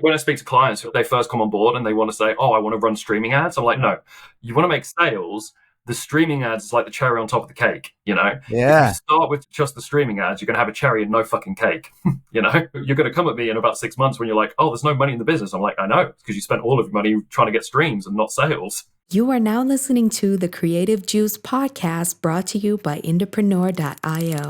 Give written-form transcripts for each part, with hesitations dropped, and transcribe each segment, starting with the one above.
When I speak to clients, they first come on board and they want to say, oh, I want to run streaming ads. I'm like, no, you want to make sales. The streaming ads is like the cherry on top of the cake, you know? If you start with just the streaming ads, you're going to have a cherry and no fucking cake, you know? You're going to come at me in about 6 months when you're like, oh, there's no money in the business. I'm like, I know, because you spent all of your money trying to get streams and not sales. You are now listening to the Creative Juice podcast brought to you by IndiePRO.io.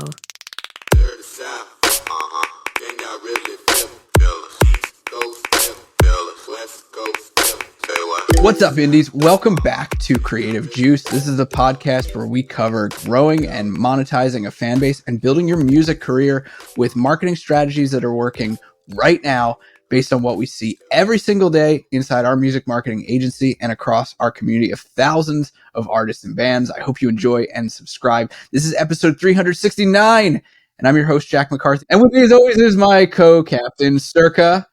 What's up, Indies? Welcome back to Creative Juice. This is a podcast where we cover growing and monetizing a fan base and building your music career with marketing strategies that are working right now based on what we see every single day inside our music marketing agency and across our community of thousands of artists and bands. I hope you enjoy and subscribe. This is episode 369, and I'm your host, Jack McCarthy. And with me, as always, is my co-captain, Circa.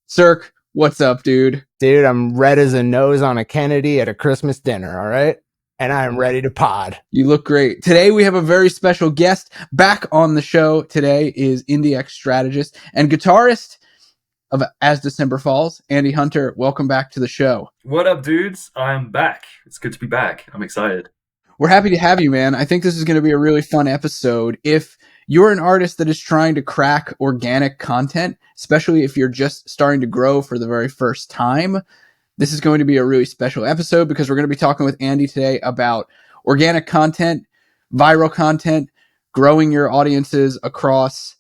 Cirque, what's up, dude? Dude, I'm red as a nose on a Kennedy at a Christmas dinner, all right? And I'm ready to pod. You look great. Today, we have a very special guest. Back on the show today is IndieX strategist and guitarist of As December Falls, Andy Hunter. Welcome back to the show. What up, dudes? I'm back. It's good to be back. I'm excited. We're happy to have you, man. I think this is going to be a really fun episode. If you're an artist that is trying to crack organic content, especially if you're just starting to grow for the very first time, this is going to be a really special episode because we're going to be talking with Andy today about organic content, viral content, growing your audiences across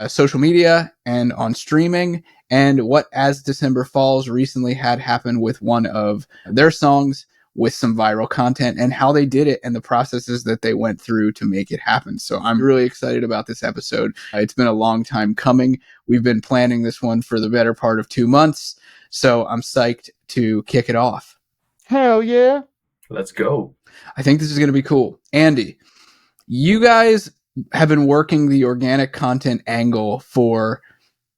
social media and on streaming, and what As December Falls recently had happen with one of their songs with some viral content and how they did it and the processes that they went through to make it happen. So I'm really excited about this episode. It's been a long time coming. We've been planning this one for the better part of 2 months. So I'm psyched to kick it off. Hell yeah. Let's go. I think this is going to be cool. Andy, you guys have been working the organic content angle for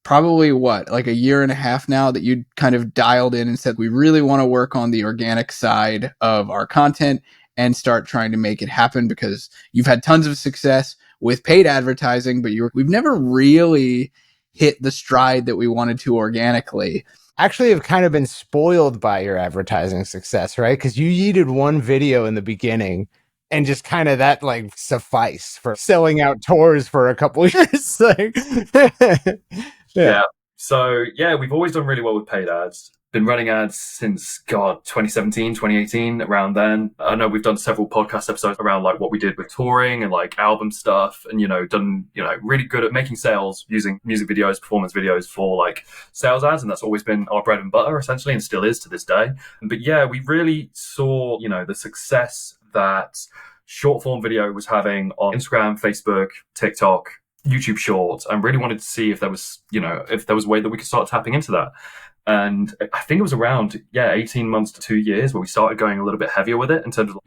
probably like a year and a half now that you kind of dialed in and said, we really want to work on the organic side of our content and start trying to make it happen, because you've had tons of success with paid advertising, but we've never really hit the stride that we wanted to organically. Actually, I've kind of been spoiled by your advertising success, right? Because you yeeted one video in the beginning and just kind of that like suffice for selling out tours for a couple of years. Yeah. So, we've always done really well with paid ads. Been running ads since, 2017, 2018, around then. I know we've done several podcast episodes around like what we did with touring and like album stuff and, done, really good at making sales using music videos, performance videos for like sales ads. And that's always been our bread and butter, essentially, and still is to this day. But we really saw, the success that short form video was having on Instagram, Facebook, TikTok, YouTube Shorts, and really wanted to see if there was, a way that we could start tapping into that. And I think it was around, 18 months to 2 years where we started going a little bit heavier with it in terms of,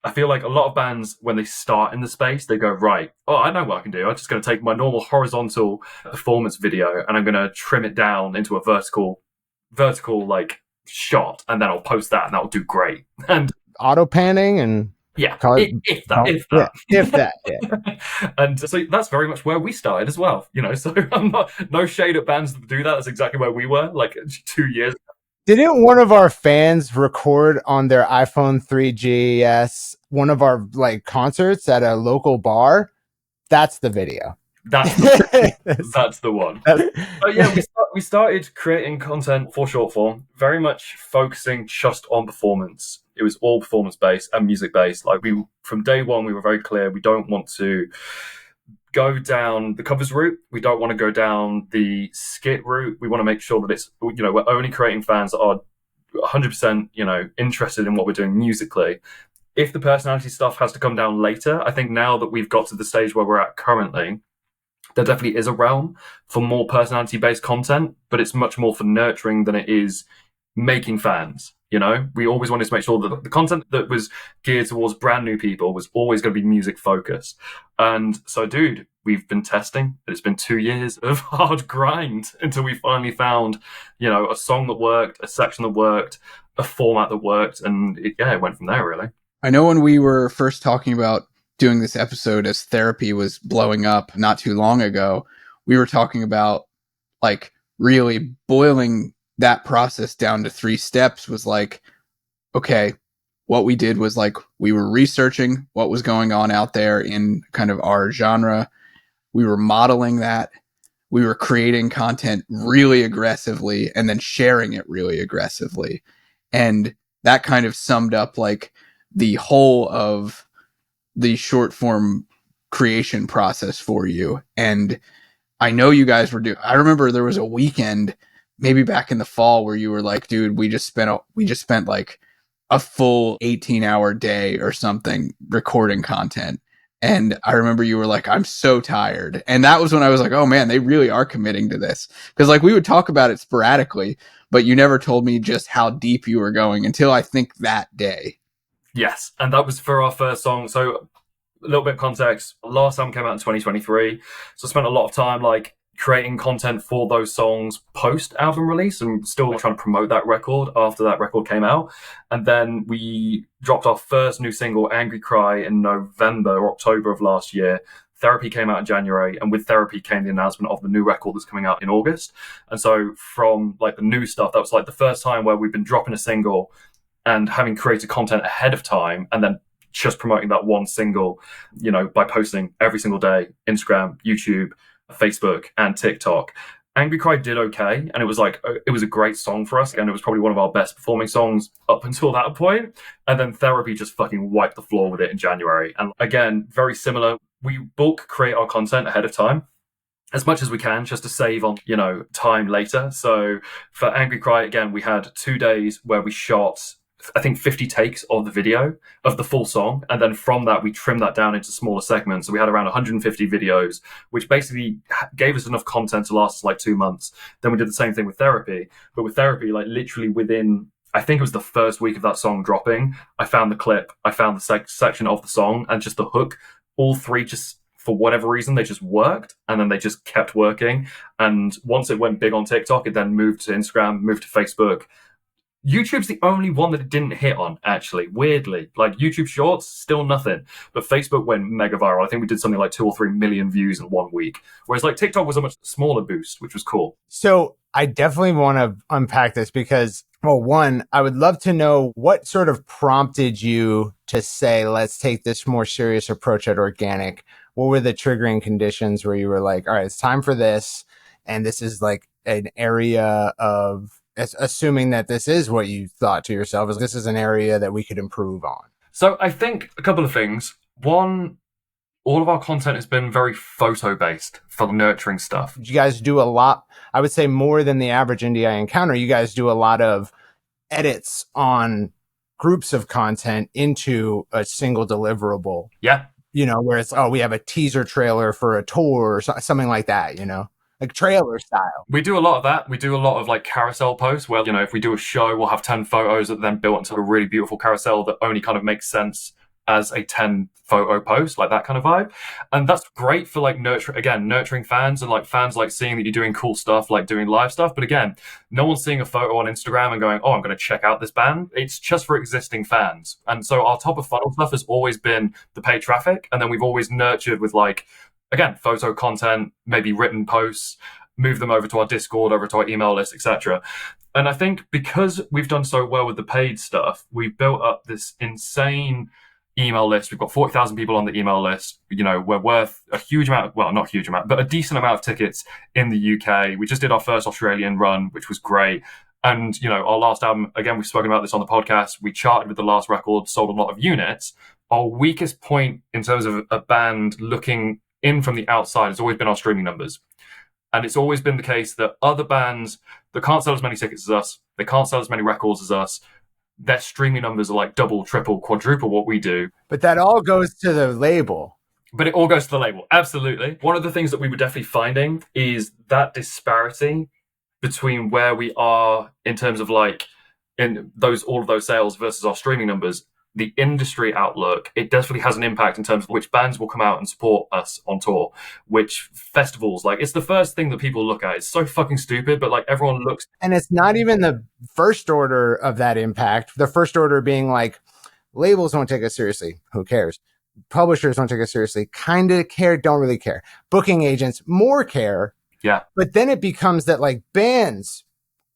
I feel like a lot of bands, when they start in the space, they go, right, I know what I can do. I'm just going to take my normal horizontal performance video and I'm going to trim it down into a vertical like shot, and then I'll post that and that'll do great. And auto panning and if that. And so that's very much where we started as well, so I'm no shade at bands that do that. That's exactly where we were like 2 years ago. Didn't one of our fans record on their iPhone 3GS one of our like concerts at a local bar? That's the video. That's the one. We started creating content for short form, very much focusing just on performance. It was all performance based and music based. Like from day one, we were very clear. We don't want to go down the covers route. We don't want to go down the skit route. We want to make sure that it's, we're only creating fans that are 100%, interested in what we're doing musically. If the personality stuff has to come down later, I think now that we've got to the stage where we're at currently, there definitely is a realm for more personality-based content, but it's much more for nurturing than it is making fans. We always wanted to make sure that the content that was geared towards brand new people was always going to be music focused. And so, dude, we've been testing. It's been 2 years of hard grind until we finally found, a song that worked, a section that worked, a format that worked. And it went from there, really. I know when we were first talking about doing this episode as therapy was blowing up not too long ago, we were talking about like really boiling that process down to 3 steps was like, okay, what we did was like, we were researching what was going on out there in kind of our genre. We were modeling that. We were creating content really aggressively and then sharing it really aggressively. And that kind of summed up like the whole of the short form creation process for you. And I know you guys were I remember there was a weekend, maybe back in the fall, where you were like, dude, we just spent like a full 18-hour day or something recording content. And I remember you were like, I'm so tired. And that was when I was like, oh man, they really are committing to this. Because like we would talk about it sporadically, but you never told me just how deep you were going until I think that day. Yes. And that was for our first song. So a little bit of context. Last album came out in 2023. So I spent a lot of time like creating content for those songs post album release and still trying to promote that record after that record came out. And then we dropped our first new single, Angry Cry, in November or October of last year. Therapy came out in January, and with Therapy came the announcement of the new record that's coming out in August. And so from like the new stuff, that was like the first time where we've been dropping a single and having created content ahead of time and then just promoting that one single, you know, by posting every single day, Instagram, YouTube, Facebook, and TikTok. Angry Cry did okay, and it was a great song for us, and it was probably one of our best performing songs up until that point. And then Therapy just fucking wiped the floor with it in January. And again, very similar. We bulk create our content ahead of time as much as we can, just to save on, you know, time later. So for Angry Cry, again, we had 2 days where we shot, I think, 50 takes of the video of the full song. And then from that, we trimmed that down into smaller segments. So we had around 150 videos, which basically gave us enough content to last us like 2 months. Then we did the same thing with Therapy. But with Therapy, like literally within, I think it was the first week of that song dropping, I found the clip, I found the section of the song and just the hook. All three just, for whatever reason, they just worked, and then they just kept working. And once it went big on TikTok, it then moved to Instagram, moved to Facebook. YouTube's the only one that it didn't hit on, actually, weirdly. Like YouTube Shorts, still nothing. But Facebook went mega viral. I think we did something like 2 or 3 million views in 1 week. Whereas like TikTok was a much smaller boost, which was cool. So I definitely want to unpack this because, well, one, I would love to know what sort of prompted you to say, let's take this more serious approach at organic. What were the triggering conditions where you were like, all right, it's time for this. And this is like an area of, assuming that this is what you thought to yourself, is this is an area that we could improve on? So I think a couple of things. One, all of our content has been very photo-based for nurturing stuff. You guys do a lot, I would say more than the average indie I encounter. You guys do a lot of edits on groups of content into a single deliverable. Yeah. You know, where it's, oh, we have a teaser trailer for a tour or something like that, you know? Like trailer style. We do a lot of that. We do a lot of like carousel posts where, you know, if we do a show, we'll have 10 photos that then built into a really beautiful carousel that only kind of makes sense as a 10 photo post, like that kind of vibe. And that's great for like nurturing fans and like fans like seeing that you're doing cool stuff, like doing live stuff. But again, no one's seeing a photo on Instagram and going, oh, I'm going to check out this band. It's just for existing fans. And so our top of funnel stuff has always been the paid traffic. And then we've always nurtured with like, again, photo content, maybe written posts, move them over to our Discord, over to our email list, etc. And I think because we've done so well with the paid stuff, we've built up this insane email list. We've got 40,000 people on the email list. You know, we're worth a huge amount, well, not a huge amount, but a decent amount of tickets in the UK. We just did our first Australian run, which was great. And, you know, our last album, again, we've spoken about this on the podcast. We charted with the last record, sold a lot of units. Our weakest point in terms of a band looking in from the outside has always been our streaming numbers. And it's always been the case that other bands that can't sell as many tickets as us, they can't sell as many records as us, their streaming numbers are like double, triple, quadruple what we do. But that all goes to the label. But it all goes to the label. Absolutely. One of the things that we were definitely finding is that disparity between where we are in terms of like in those, all of those sales versus our streaming numbers. The industry outlook, it definitely has an impact in terms of which bands will come out and support us on tour, which festivals, like it's the first thing that people look at. It's so fucking stupid, but like everyone looks. And it's not even the first order of that impact. The first order being like, labels don't take us seriously. Who cares? Publishers don't take us seriously. Kind of care, don't really care. Booking agents more care. Yeah. But then it becomes that like bands,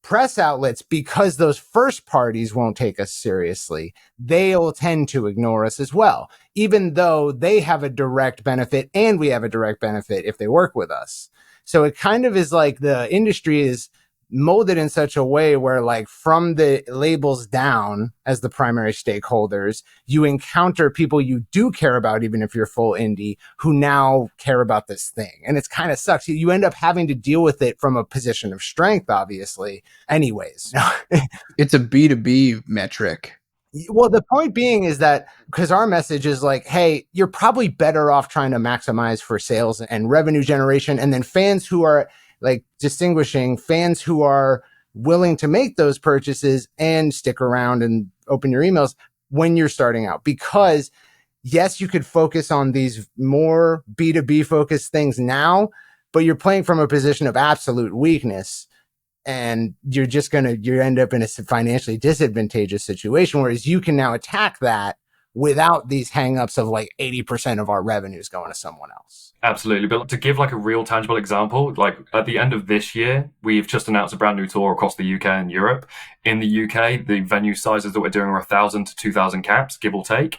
press outlets, because those first parties won't take us seriously, they'll tend to ignore us as well, even though they have a direct benefit and we have a direct benefit if they work with us. So it kind of is like the industry is molded in such a way where like from the labels down as the primary stakeholders, you encounter people you do care about, even if you're full indie, who now care about this thing. And it's kind of sucks. You end up having to deal with it from a position of strength, obviously, anyways. It's a B2B metric. Well, the point being is that because our message is like, hey, you're probably better off trying to maximize for sales and revenue generation. And then fans who are like distinguishing fans who are willing to make those purchases and stick around and open your emails when you're starting out. Because yes, you could focus on these more B2B focused things now, but you're playing from a position of absolute weakness. And you're just you end up in a financially disadvantageous situation, whereas you can now attack that without these hangups of like 80% of our revenues going to someone else. Absolutely. But to give like a real tangible example, like at the end of this year, we've just announced a brand new tour across the UK and Europe. In the UK, the venue sizes that we're doing are 1,000 to 2,000 caps, give or take.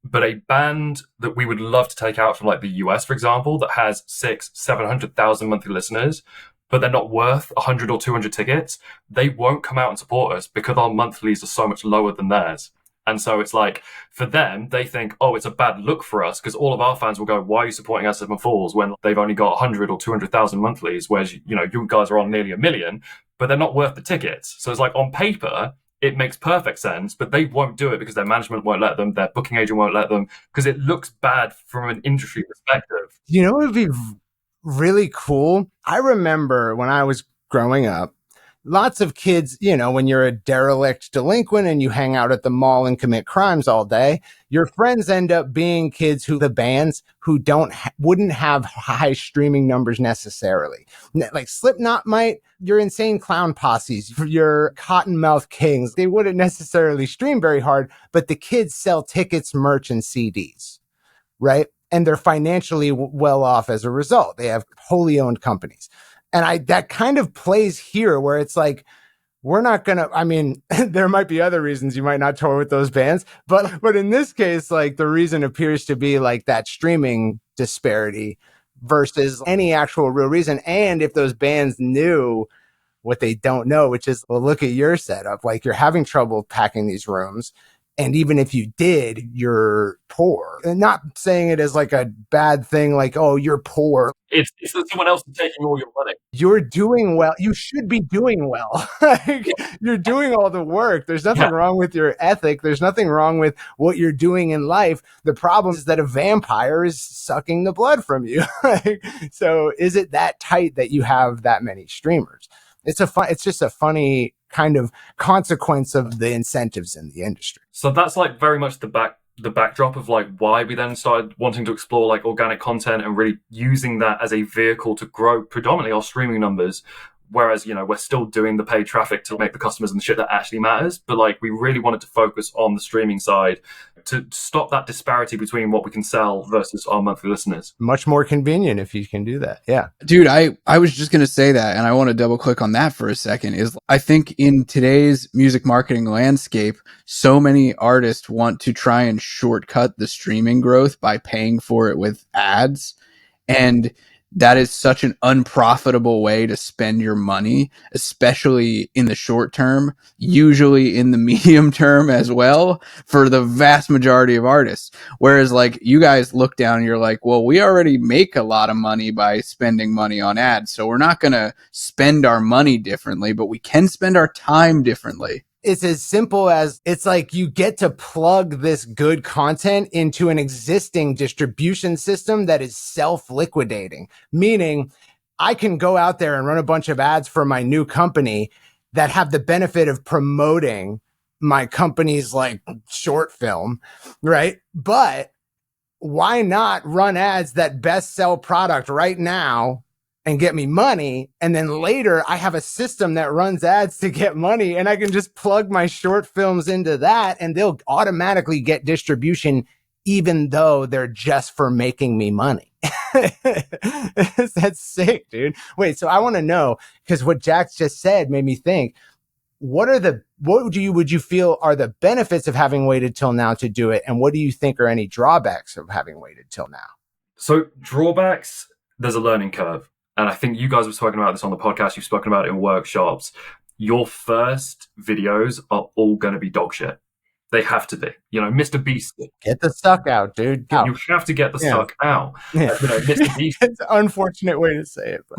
But a band that we would love to take out from like the US, for example, that has 700,000 monthly listeners, but they're not worth 100 or 200 tickets, they won't come out and support us because our monthlies are so much lower than theirs. And so it's like, for them, they think, oh, it's a bad look for us because all of our fans will go, why are you supporting us Seven Falls when they've only got 100 or 200,000 monthlies, whereas, you guys are on nearly 1 million, but they're not worth the tickets. So it's like, on paper, it makes perfect sense, but they won't do it because their management won't let them, their booking agent won't let them, because it looks bad from an industry perspective. You know, it would be really cool. I remember when I was growing up, lots of kids, when you're a derelict delinquent and you hang out at the mall and commit crimes all day, your friends end up being kids the bands who wouldn't have high streaming numbers necessarily. Like Slipknot might, your Insane Clown Posses, your Cottonmouth Kings, they wouldn't necessarily stream very hard, but the kids sell tickets, merch, and CDs, right? And they're financially well off as a result. They have wholly owned companies. And that kind of plays here where it's like, we're not going to, there might be other reasons you might not tour with those bands, but in this case, like the reason appears to be like that streaming disparity versus any actual real reason. And if those bands knew what they don't know, which is, well, look at your setup, like you're having trouble packing these rooms. And even if you did, you're poor. And not saying it as like a bad thing, like, oh, you're poor. It's that someone else is taking all your money. You're doing well. You should be doing well. You're doing all the work. There's nothing wrong with your ethic. There's nothing wrong with what you're doing in life. The problem is that a vampire is sucking the blood from you. So is it that tight that you have that many streamers? It's just a funny kind of consequence of the incentives in the industry. So that's like very much the backdrop of like why we then started wanting to explore like organic content and really using that as a vehicle to grow predominantly our streaming numbers. Whereas, we're still doing the paid traffic to make the customers and the shit that actually matters. But like, we really wanted to focus on the streaming side to stop that disparity between what we can sell versus our monthly listeners. Much more convenient if you can do that. Yeah. Dude, I was just going to say that, and I want to double click on that for a second, is I think in today's music marketing landscape, so many artists want to try and shortcut the streaming growth by paying for it with ads. And that is such an unprofitable way to spend your money, especially in the short term, usually in the medium term as well, for the vast majority of artists. Whereas like you guys look down and you're like, well, we already make a lot of money by spending money on ads. So we're not going to spend our money differently, but we can spend our time differently. It's as simple as it's like you get to plug this good content into an existing distribution system that is self-liquidating, meaning I can go out there and run a bunch of ads for my new company that have the benefit of promoting my company's like short film, right? But why not run ads that best sell product right now and get me money, and then later I have a system that runs ads to get money, and I can just plug my short films into that, and they'll automatically get distribution even though they're just for making me money. That's sick, dude. Wait, so I want to know, because what Jax just said made me think, what would you feel are the benefits of having waited till now to do it? And what do you think are any drawbacks of having waited till now? So drawbacks, there's a learning curve. And I think you guys were talking about this on the podcast. You've spoken about it in workshops. Your first videos are all going to be dog shit. They have to be. Mr. Beast. Get the suck out, dude. You have to get the suck out. Yeah. Mr. Beast. It's an unfortunate way to say it. But.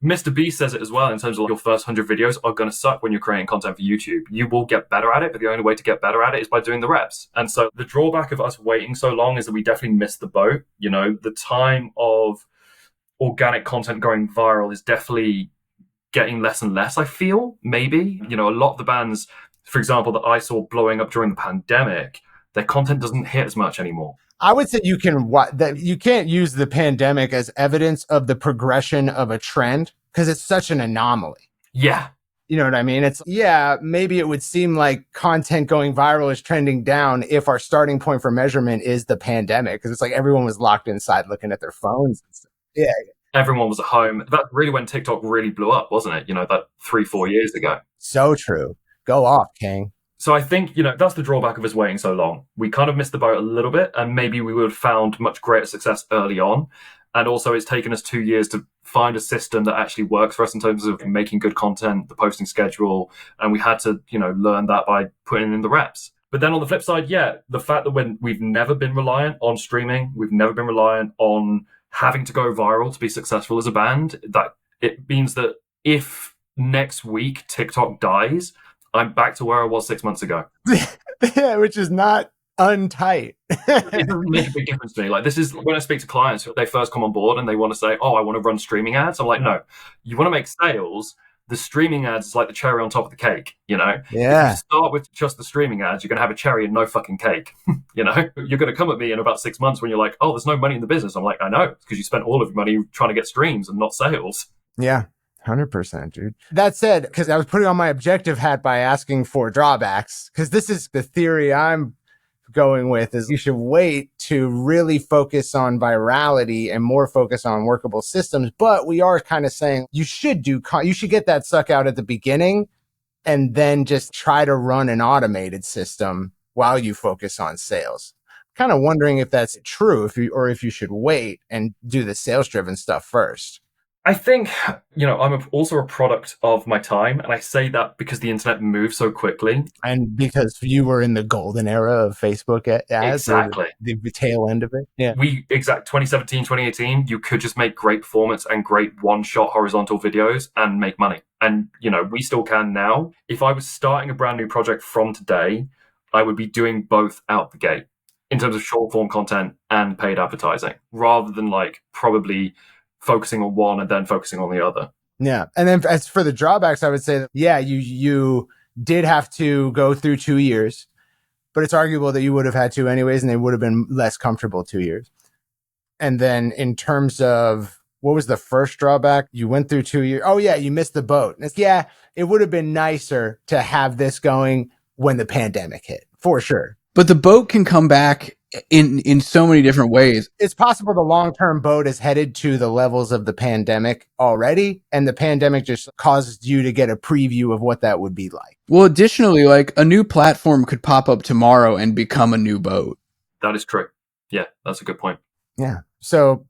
Mr. Beast says it as well in terms of your first 100 videos are going to suck when you're creating content for YouTube. You will get better at it, but the only way to get better at it is by doing the reps. And so the drawback of us waiting so long is that we definitely missed the boat. The time of organic content going viral is definitely getting less and less, I feel, maybe. A lot of the bands, for example, that I saw blowing up during the pandemic, their content doesn't hit as much anymore. I would say you can't use the pandemic as evidence of the progression of a trend because it's such an anomaly. Yeah. You know what I mean? Maybe it would seem like content going viral is trending down if our starting point for measurement is the pandemic, because it's like everyone was locked inside looking at their phones. Yeah. Everyone was at home. That's really when TikTok really blew up, wasn't it? That 3-4 years ago. So true. Go off, King. So I think, that's the drawback of us waiting so long. We kind of missed the boat a little bit, and maybe we would have found much greater success early on. And also it's taken us 2 years to find a system that actually works for us in terms of making good content, the posting schedule. And we had to, learn that by putting in the reps. But then on the flip side, the fact that when we've never been reliant on streaming, we've never been reliant on having to go viral to be successful as a band, that it means that if next week TikTok dies, I'm back to where I was 6 months ago. Yeah, which is not untight. It doesn't make a big difference to me. This is when I speak to clients, they first come on board and they want to say, I want to run streaming ads. I'm like, no, you want to make sales. The streaming ads is like the cherry on top of the cake, Yeah. If you start with just the streaming ads, you're going to have a cherry and no fucking cake, You're going to come at me in about 6 months when you're like, there's no money in the business. I'm like, I know, because you spent all of your money trying to get streams and not sales. Yeah. 100%, dude. That said, because I was putting on my objective hat by asking for drawbacks, because this is the theory I'm going with, is you should wait to really focus on virality and more focus on workable systems. But we are kind of saying you should get that suck out at the beginning and then just try to run an automated system while you focus on sales. Kind of wondering if that's true, if you should wait and do the sales driven stuff first. I think, I'm also a product of my time. And I say that because the internet moves so quickly. And because you were in the golden era of Facebook ads. Exactly. The tail end of it. Yeah. 2017, 2018, you could just make great performance and great one-shot horizontal videos and make money. And, we still can now. If I was starting a brand new project from today, I would be doing both out the gate in terms of short-form content and paid advertising, rather than probably focusing on one and then focusing on the other. Yeah. And then as for the drawbacks, I would say that, you did have to go through 2 years, but it's arguable that you would have had to anyways, and they would have been less comfortable 2 years. And then in terms of what was the first drawback? You went through 2 years. Oh yeah, you missed the boat. It would have been nicer to have this going when the pandemic hit, for sure. But the boat can come back in so many different ways. It's possible the long-term boat is headed to the levels of the pandemic already, and the pandemic just caused you to get a preview of what that would be like. Well, additionally, a new platform could pop up tomorrow and become a new boat. That is true. Yeah, that's a good point. Yeah. So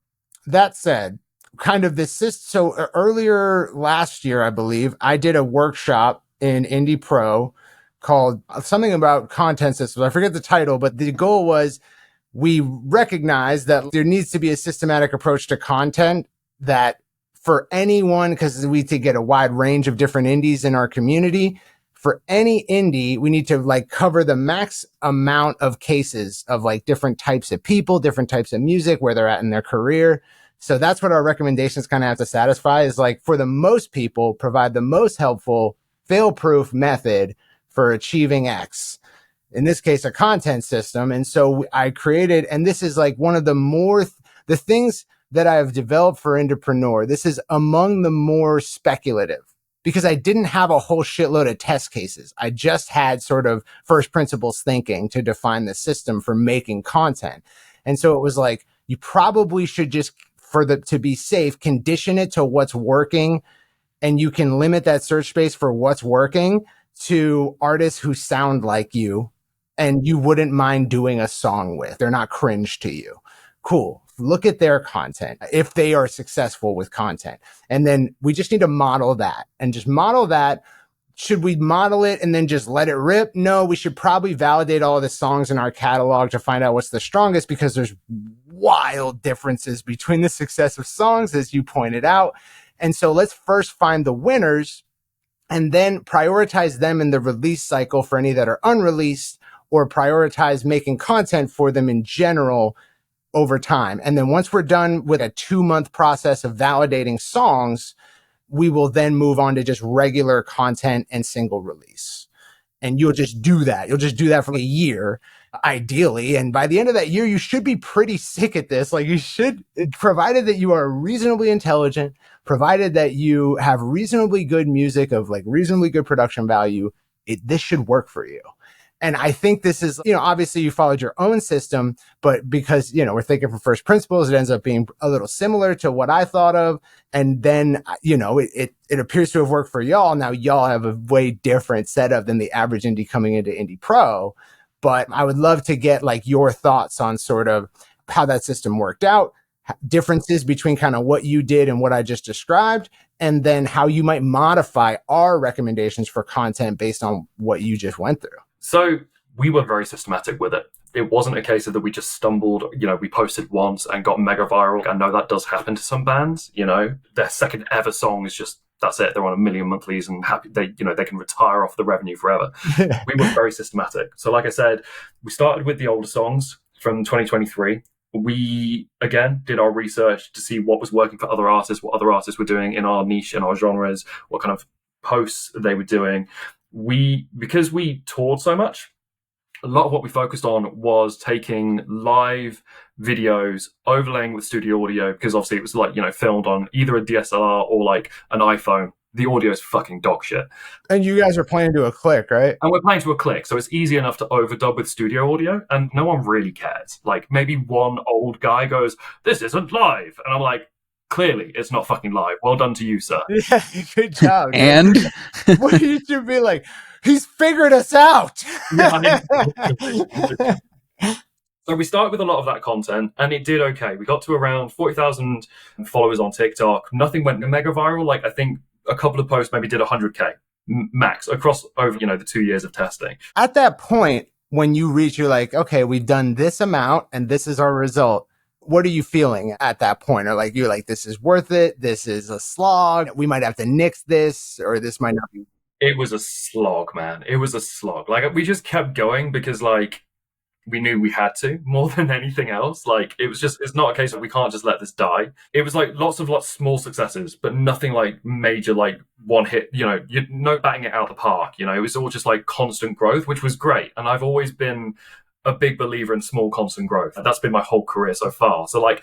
that said, kind of this so earlier last year, I believe, I did a workshop in IndiePRO called something about content systems. I forget the title, but the goal was we recognize that there needs to be a systematic approach to content that for anyone, because we to get a wide range of different indies in our community, for any indie, we need to cover the max amount of cases of different types of people, different types of music, where they're at in their career. So that's what our recommendations kind of have to satisfy, is for the most people, provide the most helpful fail-proof method for achieving X. In this case, a content system. And so I created, and this is one of the things that I have developed for IndiePRO. This is among the more speculative because I didn't have a whole shitload of test cases. I just had sort of first principles thinking to define the system for making content. And so it was like, you probably should just, to be safe, condition it to what's working. And you can limit that search space for what's working to artists who sound like you and you wouldn't mind doing a song with. They're not cringe to you. Cool. Look at their content if they are successful with content. And then we just need to model that and just model that. Should we model it and then just let it rip? No, we should probably validate all of the songs in our catalog to find out what's the strongest, because there's wild differences between the success of songs, as you pointed out. And so let's first find the winners and then prioritize them in the release cycle for any that are unreleased, or prioritize making content for them in general over time. And then once we're done with a 2-month process of validating songs, we will then move on to just regular content and single release. And you'll just do that. You'll just do that for a year, ideally. And by the end of that year, you should be pretty sick at this. Like, you should, provided that you are reasonably intelligent, provided that you have reasonably good music of like reasonably good production value, this should work for you. And I think this is, obviously you followed your own system, but because, we're thinking from first principles, it ends up being a little similar to what I thought of. And then, it appears to have worked for y'all. Now y'all have a way different setup than the average indie coming into IndiePRO. But I would love to get like your thoughts on sort of how that system worked out, differences between kind of what you did and what I just described, and then how you might modify our recommendations for content based on what you just went through. So we were very systematic with it. It wasn't a case of that we just stumbled, we posted once and got mega viral. I know that does happen to some bands, their second ever song is just, that's it. They're on 1 million monthlies and happy they can retire off the revenue forever. We were very systematic. So like I said, we started with the older songs from 2023. We, again, did our research to see what was working for other artists, what other artists were doing in our niche, in our genres, what kind of posts they were doing. Because we toured so much, a lot of what we focused on was taking live videos, overlaying with studio audio, because obviously it was like, filmed on either a DSLR or like an iPhone. The audio is fucking dog shit. And you guys are playing to a click, right? And we're playing to a click, so it's easy enough to overdub with studio audio, and no one really cares. Like, maybe one old guy goes, "This isn't live," and I'm like, clearly, it's not fucking live. Well done to you, sir. Yeah, good job. And what you should be like, he's figured us out. So we started with a lot of that content, and it did okay. We got to around 40,000 followers on TikTok. Nothing went mega viral. Like, I think a couple of posts maybe did 100K max across over, the 2 years of testing. At that point, when you reach, you're like, okay, we've done this amount and this is our result. What are you feeling at that point? Or like, you're like, this is worth it. This is a slog. We might have to nix this, or this might not be. It was a slog, man. It was a slog. Like, we just kept going because like we knew we had to more than anything else. Like, it's not a case of we can't just let this die. It was like lots of small successes, but nothing like major, like one hit, no batting it out the park. It was all just like constant growth, which was great. And I've always been a big believer in small constant growth. That's been my whole career so far. So like,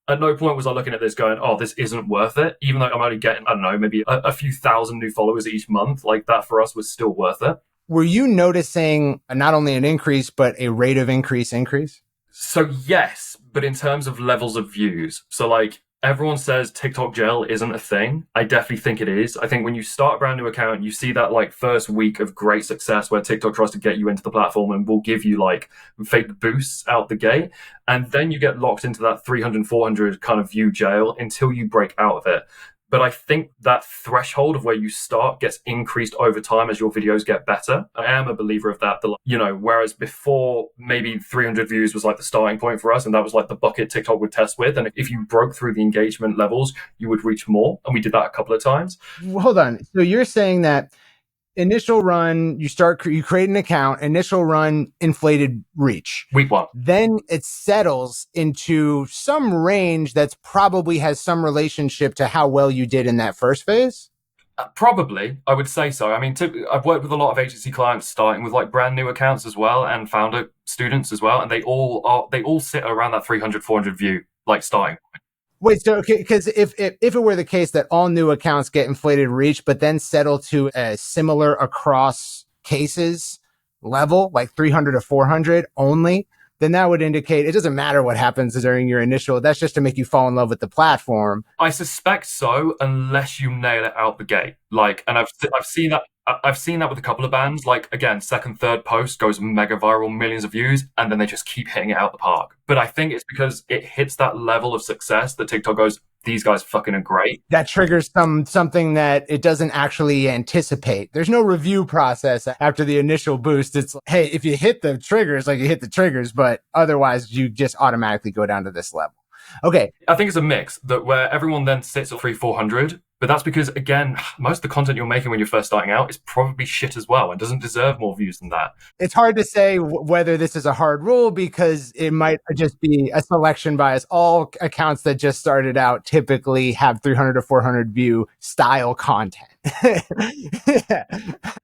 at no point was I looking at this going, oh, this isn't worth it. Even though I'm only getting, I don't know, maybe a few thousand new followers each month, like that for us was still worth it. Were you noticing not only an increase, but a rate of increase? So yes, but in terms of levels of views. So like, everyone says TikTok gel isn't a thing. I definitely think it is. I think when you start a brand new account, you see that like first week of great success where TikTok tries to get you into the platform and will give you like fake boosts out the gate. And then you get locked into that 300, 400 kind of view jail until you break out of it. But I think that threshold of where you start gets increased over time as your videos get better. I am a believer of that. Whereas before, maybe 300 views was like the starting point for us, and that was like the bucket TikTok would test with. And if you broke through the engagement levels, you would reach more. And we did that a couple of times. Hold on. So you're saying that initial run, you create an account, initial run, inflated reach. Week 1. Then it settles into some range that's probably has some relationship to how well you did in that first phase? Probably, I would say so. I mean, I've worked with a lot of agency clients starting with like brand new accounts as well, and founder students as well. And they all sit around that 300, 400 view, like starting point. Wait, so okay, because if it were the case that all new accounts get inflated reach, but then settle to a similar across cases level, like 300 to 400 only, then that would indicate it doesn't matter what happens during your initial. That's just to make you fall in love with the platform. I suspect so, unless you nail it out the gate. Like, and I've seen that. I've seen that with a couple of bands. Like, again, second, third post goes mega viral, millions of views, and then they just keep hitting it out the park. But I think it's because it hits that level of success that TikTok goes, these guys fucking are great. That triggers something that it doesn't actually anticipate. There's no review process after the initial boost. It's like, hey, if you hit the triggers, like you hit the triggers, but otherwise you just automatically go down to this level. Okay. I think it's a mix that where everyone then sits at 300-400, but that's because, again, most of the content you're making when you're first starting out is probably shit as well and doesn't deserve more views than that. It's hard to say whether this is a hard rule because it might just be a selection bias. All accounts that just started out typically have 300 to 400 view style content.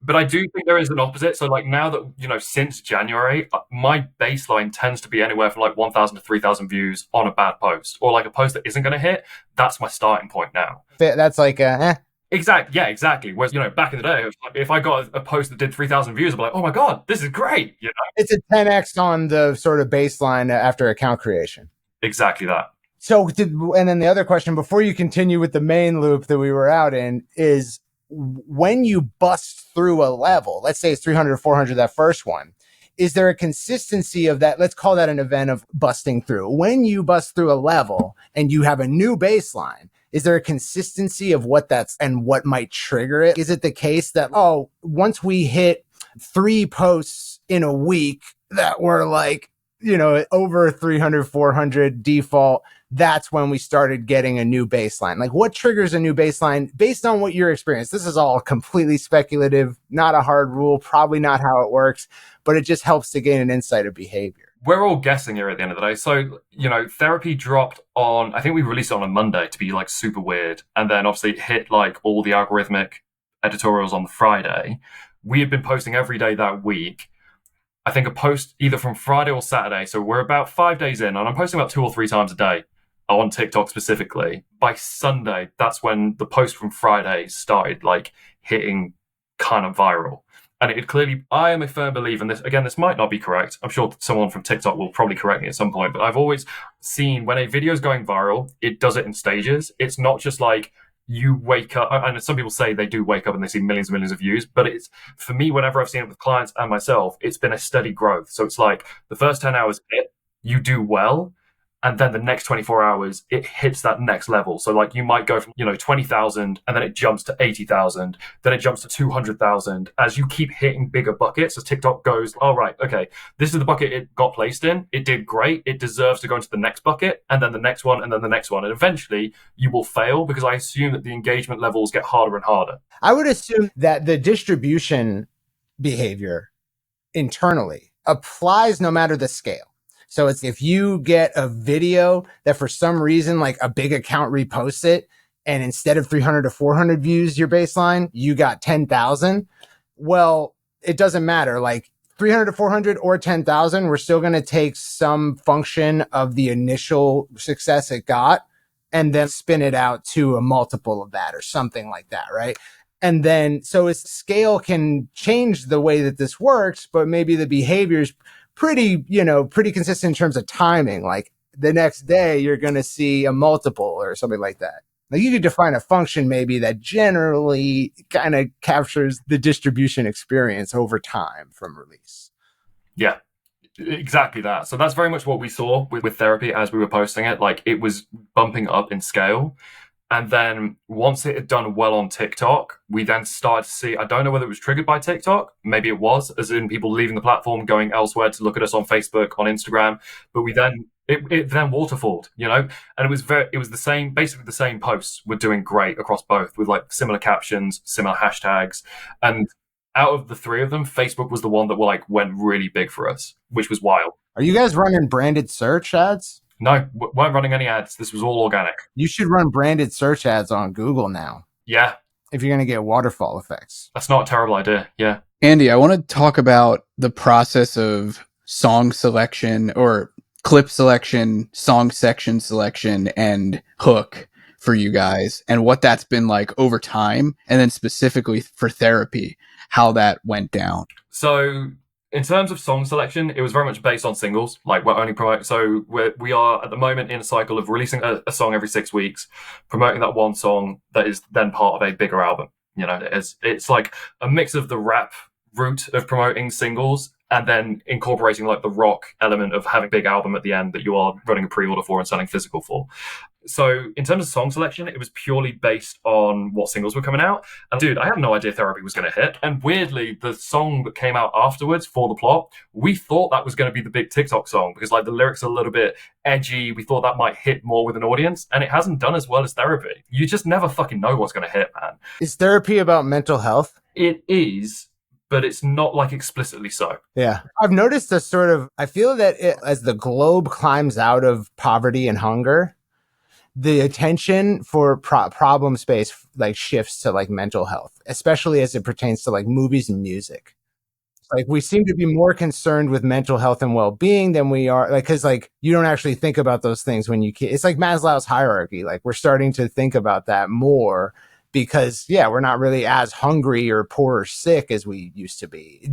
But I do think there is an opposite. So like now that, since January, my baseline tends to be anywhere from like 1,000 to 3,000 views on a bad post or like a post that isn't going to hit. That's my starting point now. That's like Exactly. Yeah, exactly. Whereas, back in the day, if I got a post that did 3,000 views, I'd be like, oh my God, this is great. It's a 10x on the sort of baseline after account creation. Exactly that. So, and then the other question before you continue with the main loop that we were out in is when you bust through a level, let's say it's 300 or 400, that first one, is there a consistency of that? Let's call that an event of busting through. When you bust through a level and you have a new baseline, is there a consistency of what that's and what might trigger it? Is it the case that, once we hit 3 posts in a week that were like, over 300, 400 default, that's when we started getting a new baseline? Like what triggers a new baseline based on what your experience? This is all completely speculative, not a hard rule, probably not how it works, but it just helps to gain an insight of behavior. We're all guessing here at the end of the day. So, therapy dropped on, I think we released it on a Monday to be like super weird. And then obviously it hit like all the algorithmic editorials on the Friday. We had been posting every day that week. I think a post either from Friday or Saturday. So we're about 5 days in and I'm posting about 2 or 3 times a day on TikTok specifically. By Sunday, that's when the post from Friday started like hitting kind of viral. And it clearly, I am a firm believer in this. Again, this might not be correct. I'm sure someone from TikTok will probably correct me at some point, but I've always seen when a video is going viral, it does it in stages. It's not just like you wake up, and some people say they do wake up and they see millions and millions of views, but it's, for me, whenever I've seen it with clients and myself, it's been a steady growth. So it's like the first 10 hours, you do well. And then the next 24 hours, it hits that next level. So like you might go from, 20,000 and then it jumps to 80,000. Then it jumps to 200,000 as you keep hitting bigger buckets as TikTok goes, all right, okay, this is the bucket it got placed in. It did great. It deserves to go into the next bucket and then the next one and then the next one. And eventually you will fail because I assume that the engagement levels get harder and harder. I would assume that the distribution behavior internally applies no matter the scale. So it's if you get a video that for some reason, like a big account reposts it, and instead of 300 to 400 views, your baseline, you got 10,000. Well, it doesn't matter. Like 300 to 400 or 10,000, we're still going to take some function of the initial success it got and then spin it out to a multiple of that or something like that, right? And then, so its scale can change the way that this works, but maybe the behavior's pretty consistent in terms of timing. Like the next day, you're going to see a multiple or something like that. Like you could define a function maybe that generally kind of captures the distribution experience over time from release. Yeah, exactly that. So that's very much what we saw with therapy as we were posting it. Like it was bumping up in scale. And then once it had done well on TikTok, we then started to see, I don't know whether it was triggered by TikTok. Maybe it was, as in people leaving the platform, going elsewhere to look at us on Facebook, on Instagram. But we then, it then waterfalled, and it was the same, basically the same posts were doing great across both with like similar captions, similar hashtags. And out of the 3 of them, Facebook was the one that went really big for us, which was wild. Are you guys running branded search ads? No, weren't running any ads. This was all organic. You should run branded search ads on Google now. Yeah. If you're going to get waterfall effects. That's not a terrible idea. Yeah. Andy, I want to talk about the process of song selection or clip selection, song section selection, and hook for you guys, and what that's been like over time, and then specifically for therapy, how that went down. So in terms of song selection, it was very much based on singles. Like we're only promoting, so we are at the moment in a cycle of releasing a song every 6 weeks, promoting that one song that is then part of a bigger album. You know, it's like a mix of the rap route of promoting singles and then incorporating like the rock element of having a big album at the end that you are running a pre-order for and selling physical for. So in terms of song selection, it was purely based on what singles were coming out. And dude, I had no idea Therapy was going to hit. And weirdly, the song that came out afterwards, For the Plot, we thought that was going to be the big TikTok song because like the lyrics are a little bit edgy. We thought that might hit more with an audience, and it hasn't done as well as Therapy. You just never fucking know what's going to hit, man. Is Therapy about mental health? It is, but it's not like explicitly so. Yeah. I've noticed a sort of, I feel that as the globe climbs out of poverty and hunger, the attention for problem space like shifts to like mental health, especially as it pertains to like movies and music. Like we seem to be more concerned with mental health and well-being than we are like, cause like you don't actually think about those things when it's like Maslow's hierarchy. Like we're starting to think about that more because we're not really as hungry or poor or sick as we used to be.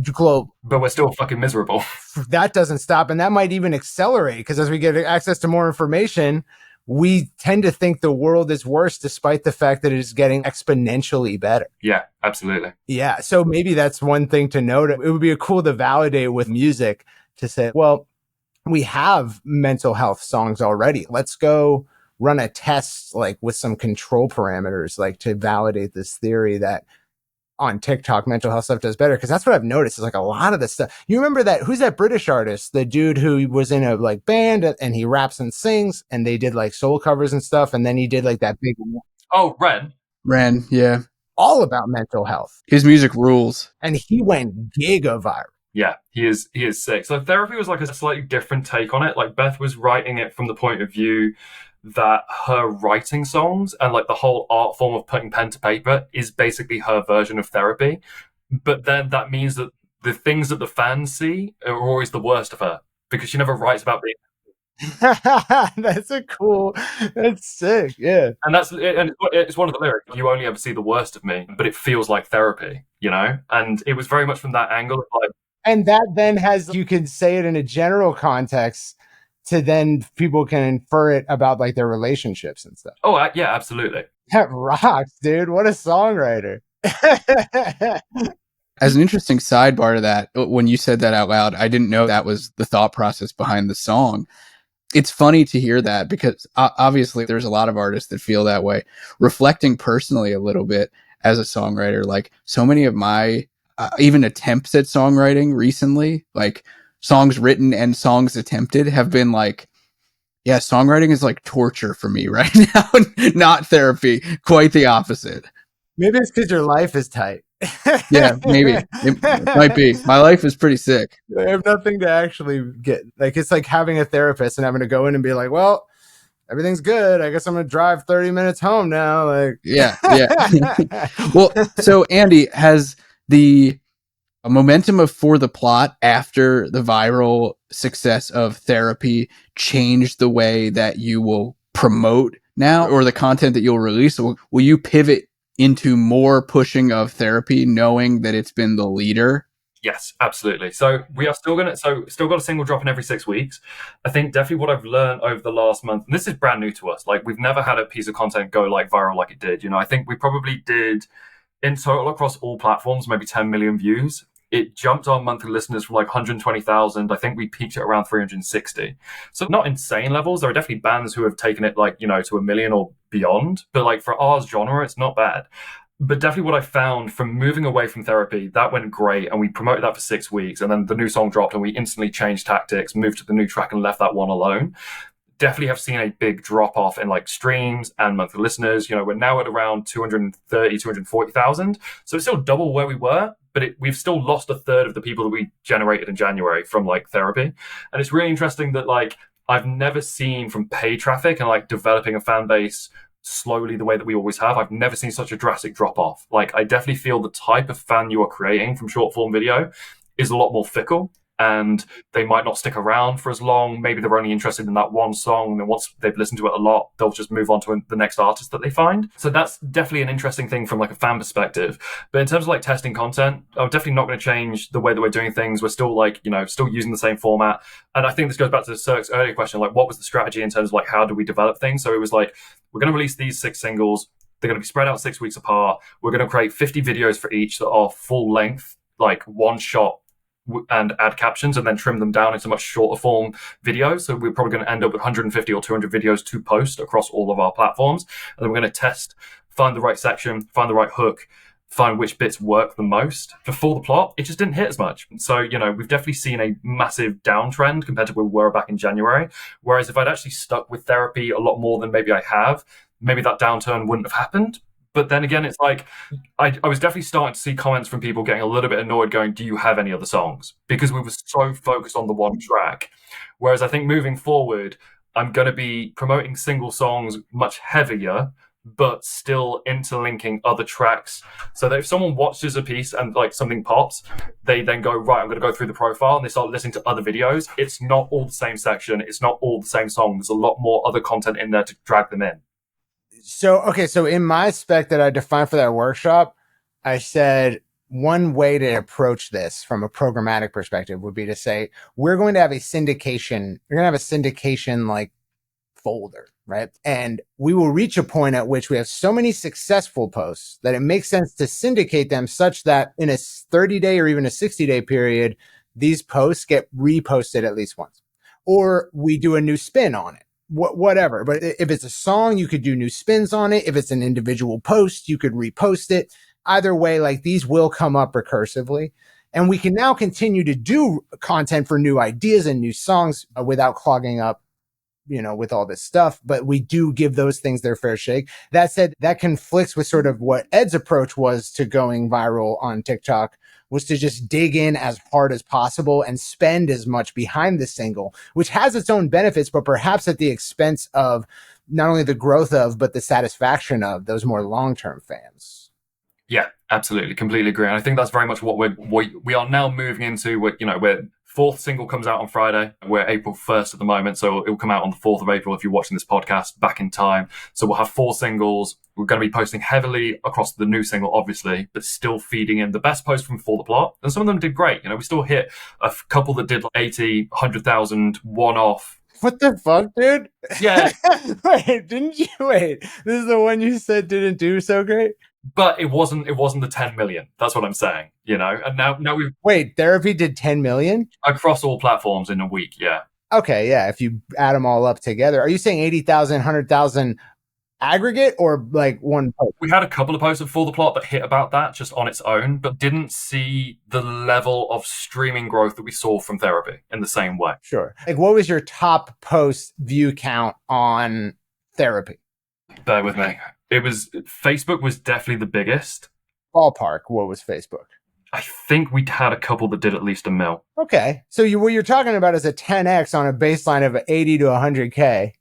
But we're still fucking miserable. That doesn't stop. And that might even accelerate because as we get access to more information, we tend to think the world is worse despite the fact that it is getting exponentially better. Yeah, absolutely. Yeah. So maybe that's one thing to note. It would be cool to validate with music to say, well, we have mental health songs already. Let's go run a test like with some control parameters, like to validate this theory that on TikTok, mental health stuff does better. Cause that's what I've noticed is like a lot of this stuff. You remember that, who's that British artist, the dude who was in a like band and he raps and sings and they did like soul covers and stuff. And then he did like that big. Oh, Ren. Yeah. All about mental health. His music rules. And he went giga viral. Yeah, he is sick. So Therapy was like a slightly different take on it. Like Beth was writing it from the point of view that her writing songs and like the whole art form of putting pen to paper is basically her version of therapy. But then that means that the things that the fans see are always the worst of her because she never writes about being. That's sick. Yeah. And it's one of the lyrics. You only ever see the worst of me, but it feels like therapy, you know? And it was very much from that angle of like. And that then you can say it in a general context to then people can infer it about like their relationships and stuff. Oh, yeah, absolutely. That rocks, dude. What a songwriter. As an interesting sidebar to that, when you said that out loud, I didn't know that was the thought process behind the song. It's funny to hear that because obviously there's a lot of artists that feel that way. Reflecting personally a little bit as a songwriter, like so many of my even attempts at songwriting recently, like songs written and songs attempted have been like, yeah, songwriting is like torture for me right now, not therapy, quite the opposite. Maybe it's because your life is tight. Yeah, maybe. It might be. My life is pretty sick. I have nothing to actually get. Like, it's like having a therapist and having to go in and be like, well, everything's good. I guess I'm going to drive 30 minutes home now. Like, yeah. Well, so Andy, has the momentum of For the Plot after the viral success of Therapy changed the way that you will promote now or the content that you'll release? Will you pivot into more pushing of Therapy knowing that it's been the leader? Yes, absolutely. So we are still got a single dropping every 6 weeks. I think definitely what I've learned over the last month, and this is brand new to us, like we've never had a piece of content go like viral like it did. You know, I think we probably did in total across all platforms, maybe 10 million views. It jumped our monthly listeners from like 120,000. I think we peaked at around 360. So not insane levels. There are definitely bands who have taken it like, you know, to 1 million or beyond. But like for our genre, it's not bad. But definitely what I found from moving away from Therapy, that went great. And we promoted that for 6 weeks. And then the new song dropped and we instantly changed tactics, moved to the new track and left that one alone. Definitely have seen a big drop off in like streams and monthly listeners. You know, we're now at around 230, 240,000. So it's still double where we were, but we've still lost a third of the people that we generated in January from like Therapy. And it's really interesting that like I've never seen from paid traffic and like developing a fan base slowly the way that we always have. I've never seen such a drastic drop off. Like I definitely feel the type of fan you are creating from short form video is a lot more fickle. and they might not stick around for as long. Maybe they're only interested in that one song, and then once they've listened to it a lot, they'll just move on to the next artist that they find. So that's definitely an interesting thing from like a fan perspective. But in terms of like testing content, I'm definitely not going to change the way that we're doing things. We're still like, still using the same format. And I think this goes back to Cirque's earlier question, like what was the strategy in terms of like how do we develop things? So it was like, we're going to release these 6 singles. They're going to be spread out 6 weeks apart. We're going to create 50 videos for each that are full length, like one shot, and add captions, and then trim them down into much shorter form videos. So we're probably going to end up with 150 or 200 videos to post across all of our platforms. And then we're going to test, find the right section, find the right hook, find which bits work the most. For the Plot, it just didn't hit as much. So, we've definitely seen a massive downtrend compared to where we were back in January. Whereas if I'd actually stuck with therapy a lot more than maybe I have, maybe that downturn wouldn't have happened. But then again, it's like, I was definitely starting to see comments from people getting a little bit annoyed going, do you have any other songs? Because we were so focused on the one track. Whereas I think moving forward, I'm going to be promoting single songs much heavier, but still interlinking other tracks. So that if someone watches a piece and like something pops, they then go, right, I'm going to go through the profile, and they start listening to other videos. It's not all the same section. It's not all the same song. There's a lot more other content in there to drag them in. So in my spec that I defined for that workshop, I said one way to approach this from a programmatic perspective would be to say, we're going to have a syndication like folder, right? And we will reach a point at which we have so many successful posts that it makes sense to syndicate them such that in a 30-day or even a 60-day period, these posts get reposted at least once. Or we do a new spin on it. Whatever. But if it's a song, you could do new spins on it. If it's an individual post, you could repost it. Either way, like these will come up recursively. And we can now continue to do content for new ideas and new songs without clogging up, with all this stuff. But we do give those things their fair shake. That said, that conflicts with sort of what Ed's approach was to going viral on TikTok, was to just dig in as hard as possible and spend as much behind the single, which has its own benefits, but perhaps at the expense of not only the growth of, but the satisfaction of those more long-term fans. Yeah, absolutely. Completely agree. And I think that's very much what we are now moving into. Where 4th single comes out on Friday. We're April 1st at the moment. So it will come out on the 4th of April if you're watching this podcast back in time. So we'll have 4 singles. We're going to be posting heavily across the new single, obviously, but still feeding in the best posts from For the Plot. And some of them did great. We still hit a couple that did like 80, 100,000 one-off. What the fuck, dude? Yeah. Wait, this is the one you said didn't do so great? But it wasn't the 10 million. That's what I'm saying, And now we've... Wait, Therapy did 10 million? Across all platforms in a week, yeah. Okay, yeah, if you add them all up together. Are you saying 80,000, 100,000 aggregate or like one post? We had a couple of posts of For the Plot that hit about that just on its own, but didn't see the level of streaming growth that we saw from Therapy in the same way. Sure. Like, what was your top post view count on Therapy? Bear with me. Facebook was definitely the biggest. Ballpark, what was Facebook? I think we had a couple that did at least 1 mil. Okay. So what you're talking about is a 10x on a baseline of 80 to 100K.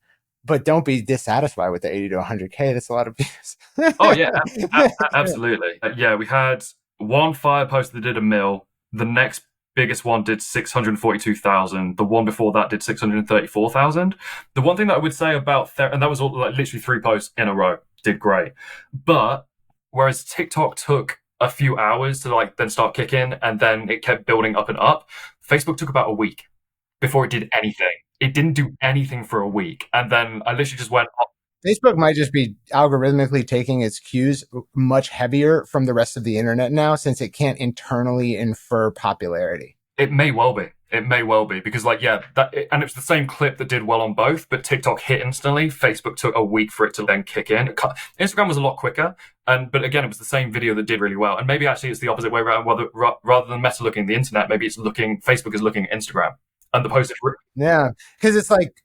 But don't be dissatisfied with the 80 to 100K. That's a lot of views. Oh, yeah, absolutely. Yeah, we had one fire post that did 1 mil. The next biggest one did 642,000. The one before that did 634,000. The one thing that I would say about and that was all like literally 3 posts in a row, did great. But whereas TikTok took a few hours to then start kicking, and then it kept building up and up, Facebook took about a week before it did anything. It didn't do anything for a week. And then I literally just went up. Facebook might just be algorithmically taking its cues much heavier from the rest of the internet now, since it can't internally infer popularity. It may well be. Because and it's the same clip that did well on both, but TikTok hit instantly. Facebook took a week for it to then kick in. Instagram was a lot quicker, but again, it was the same video that did really well. And maybe actually it's the opposite way around. Rather than Meta looking at the internet, maybe Facebook is looking at Instagram, and the post is... Yeah, because it's like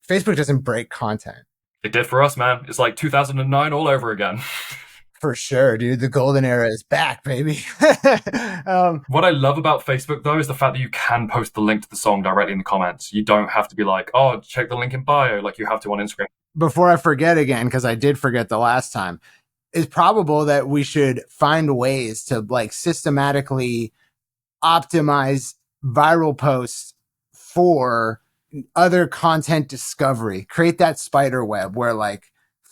Facebook doesn't break content. It did for us, man. It's like 2009 all over again. For sure, dude. The golden era is back, baby. What I love about Facebook, though, is the fact that you can post the link to the song directly in the comments. You don't have to be like, oh, check the link in bio, like you have to on Instagram. Before I forget again, because I did forget the last time, it's probable that we should find ways to systematically optimize viral posts for other content discovery. Create that spider web where like,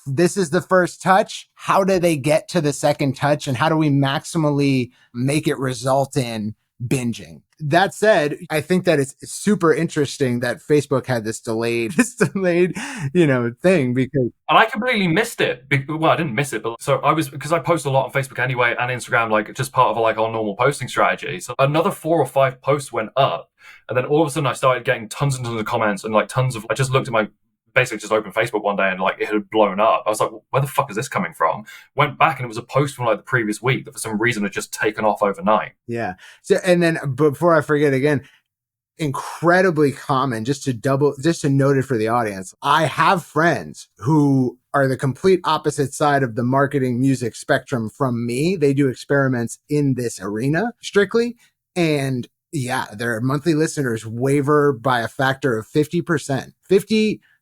this is the first touch. How do they get to the second touch? And how do we maximally make it result in binging? That said, I think that it's super interesting that Facebook had this delayed, thing because. And I completely missed it. Well, I didn't miss it, but because I post a lot on Facebook anyway and Instagram, like just part of like our normal posting strategy. So another 4 or 5 posts went up, and then all of a sudden I started getting tons and tons of comments and like I just looked at basically just opened Facebook one day and like it had blown up. I was like, where the fuck is this coming from? Went back and it was a post from like the previous week that for some reason had just taken off overnight. Yeah. So, and then before I forget again, incredibly common, just to note it for the audience. I have friends who are the complete opposite side of the marketing music spectrum from me. They do experiments in this arena strictly. And yeah, their monthly listeners waver by a factor of 50%.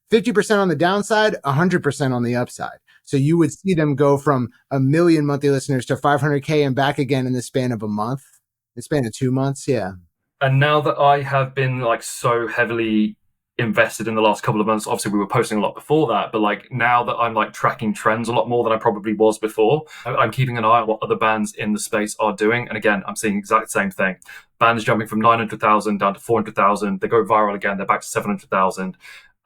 50% on the downside, 100% on the upside. So you would see them go from 1 million monthly listeners to 500K and back again in the span of a month, the span of 2 months. Yeah. And now that I have been like so heavily invested in the last couple of months, obviously we were posting a lot before that, but like now that I'm like tracking trends a lot more than I probably was before, I'm keeping an eye on what other bands in the space are doing. And again, I'm seeing exact same thing. Bands jumping from 900,000 down to 400,000. They go viral again. They're back to 700,000.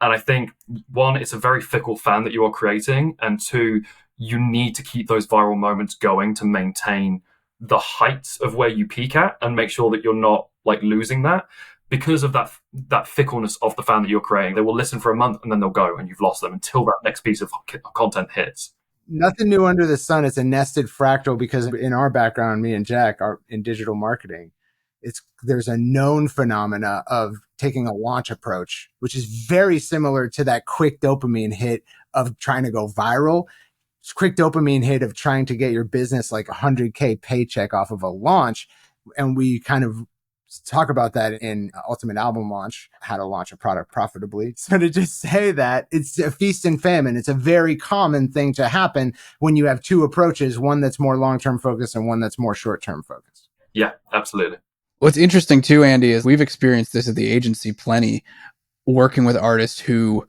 And I think, 1, it's a very fickle fan that you are creating. And 2, you need to keep those viral moments going to maintain the heights of where you peak at and make sure that you're not like losing that because of that fickleness of the fan that you're creating. They will listen for a month and then they'll go and you've lost them until that next piece of content hits. Nothing new under the sun. It's a nested fractal because in our background, me and Jack are in digital marketing. There's a known phenomena of taking a launch approach, which is very similar to that quick dopamine hit of trying to go viral. It's quick dopamine hit of trying to get your business like 100K paycheck off of a launch. And we kind of talk about that in Ultimate Album Launch, how to launch a product profitably. So to just say that it's a feast and famine, it's a very common thing to happen when you have 2 approaches, one that's more long-term focused and one that's more short-term focused. Yeah, absolutely. What's interesting too, Andy, is we've experienced this at the agency plenty, working with artists who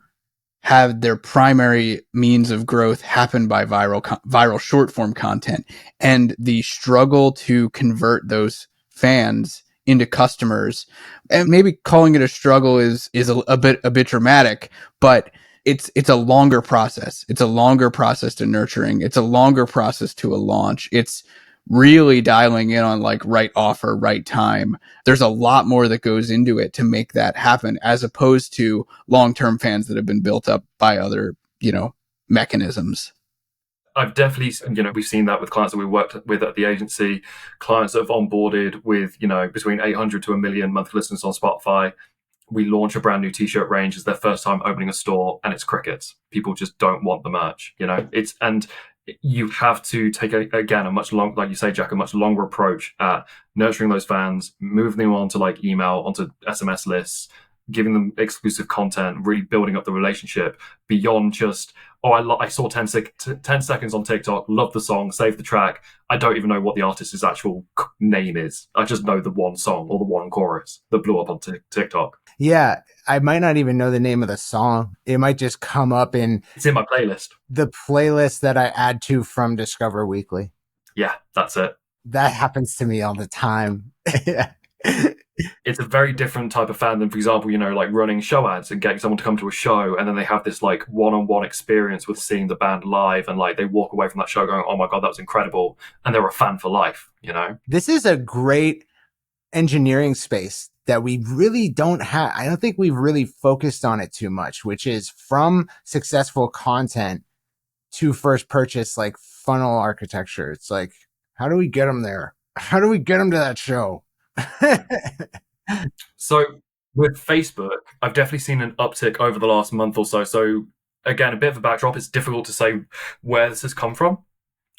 have their primary means of growth happen by viral short form content, and the struggle to convert those fans into customers. And maybe calling it a struggle is a bit dramatic, but it's a longer process. It's a longer process to nurturing. It's a longer process to a launch. It's really dialing in on like right offer, right time. There's a lot more that goes into it to make that happen, as opposed to long-term fans that have been built up by other, mechanisms. I've definitely, we've seen that with clients that we worked with at the agency, clients that have onboarded with, between 800 to 1 million monthly listeners on Spotify. We launch a brand new t-shirt range as their first time opening a store, and it's crickets. People just don't want the merch, and you have to take a much long, like you say, Jack, a much longer approach at nurturing those fans, moving them onto like email, onto SMS lists, giving them exclusive content, really building up the relationship beyond just, I saw 10 seconds on TikTok, love the song, save the track. I don't even know what the artist's actual name is. I just know the one song or the one chorus that blew up on TikTok. Yeah, I might not even know the name of the song. It might just come up it's in my playlist. The playlist that I add to from Discover Weekly. Yeah, that's it. That happens to me all the time. It's a very different type of fan than, for example, like running show ads and getting someone to come to a show and then they have this like one-on-one experience with seeing the band live, and like they walk away from that show going, oh my God, that was incredible. And they're a fan for life, This is a great engineering space that we really don't have. I don't think we've really focused on it too much, which is from successful content to first purchase, like funnel architecture. It's like, how do we get them there? How do we get them to that show? So with Facebook, I've definitely seen an uptick over the last month or so. So again, a bit of a backdrop. It's difficult to say where this has come from,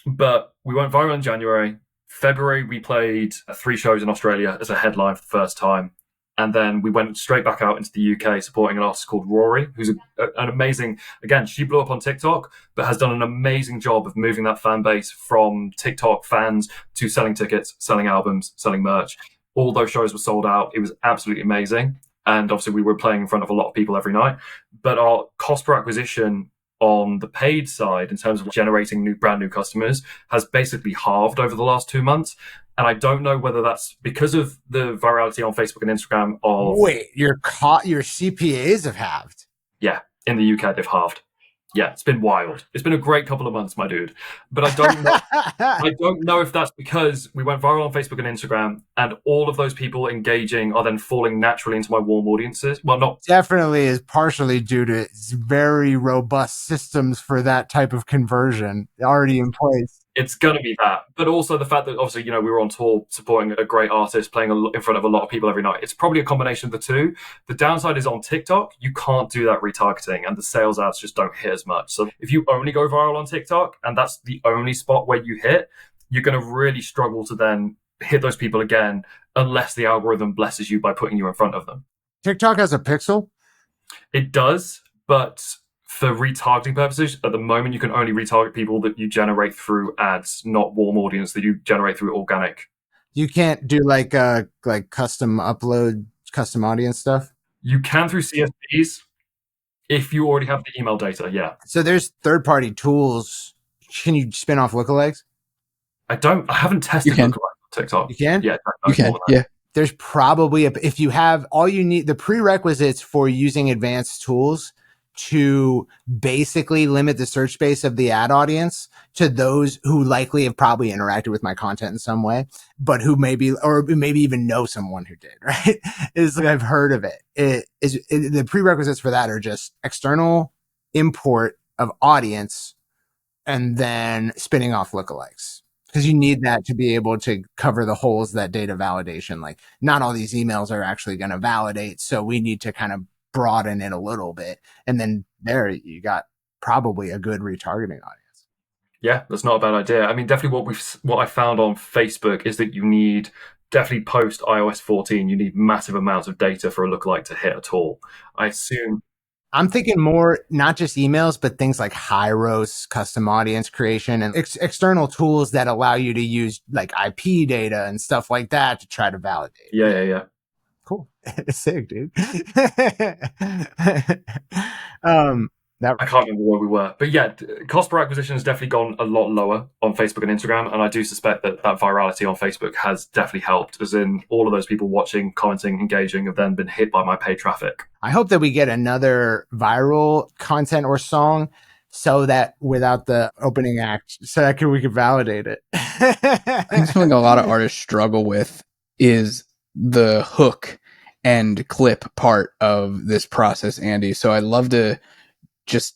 but we went viral in January. February, we played 3 shows in Australia as a headline for the first time. And then we went straight back out into the UK supporting an artist called Rory, who's an amazing, again, she blew up on TikTok, but has done an amazing job of moving that fan base from TikTok fans to selling tickets, selling albums, selling merch. All those shows were sold out. It was absolutely amazing. And obviously we were playing in front of a lot of people every night. But our cost per acquisition on the paid side, in terms of generating brand new customers, has basically halved over the last 2 months. And I don't know whether that's because of the virality on Facebook and Instagram of... Wait, your CPAs have halved? Yeah, in the UK, they've halved. Yeah, it's been wild. It's been a great couple of months, my dude. But I don't know. I don't know if that's because we went viral on Facebook and Instagram, and all of those people engaging are then falling naturally into my warm audiences. Well, not definitely is partially due to very robust systems for that type of conversion already in place. It's going to be that. But also the fact that obviously, we were on tour supporting a great artist, playing in front of a lot of people every night. It's probably a combination of the two. The downside is on TikTok, you can't do that retargeting and the sales ads just don't hit as much. So if you only go viral on TikTok and that's the only spot where you hit, you're going to really struggle to then hit those people again unless the algorithm blesses you by putting you in front of them. TikTok has a pixel? It does, but for retargeting purposes, at the moment, you can only retarget people that you generate through ads, not warm audience that you generate through organic. You can't do like custom upload, custom audience stuff? You can through CSPs if you already have the email data, yeah. So there's third-party tools. Can you spin off lookalikes? I haven't tested lookalikes on TikTok. You can? Yeah. You can, yeah. There's probably, if you have all you need, the prerequisites for using advanced tools to basically limit the search space of the ad audience to those who likely have probably interacted with my content in some way, but who maybe even know someone who did, right? Is like, I've heard of it. The prerequisites for that are just external import of audience and then spinning off lookalikes. Because you need that to be able to cover the holes that data validation, like not all these emails are actually going to validate. So we need to kind of broaden it a little bit. And then there you got probably a good retargeting audience. Yeah, that's not a bad idea. I mean, definitely what I found on Facebook is that you need, definitely post iOS 14, you need massive amounts of data for a lookalike to hit at all. I assume. I'm thinking more, not just emails, but things like Hyros, custom audience creation, and external tools that allow you to use like IP data and stuff like that to try to validate. Yeah. Cool. Sick, dude. I can't remember where we were. But yeah, cost per acquisition has definitely gone a lot lower on Facebook and Instagram. And I do suspect that virality on Facebook has definitely helped, as in all of those people watching, commenting, engaging have then been hit by my paid traffic. I hope that we get another viral content or song so that without the opening act, so that we can validate it. I think something a lot of artists struggle with is the hook and clip part of this process, Andy. So I'd love to just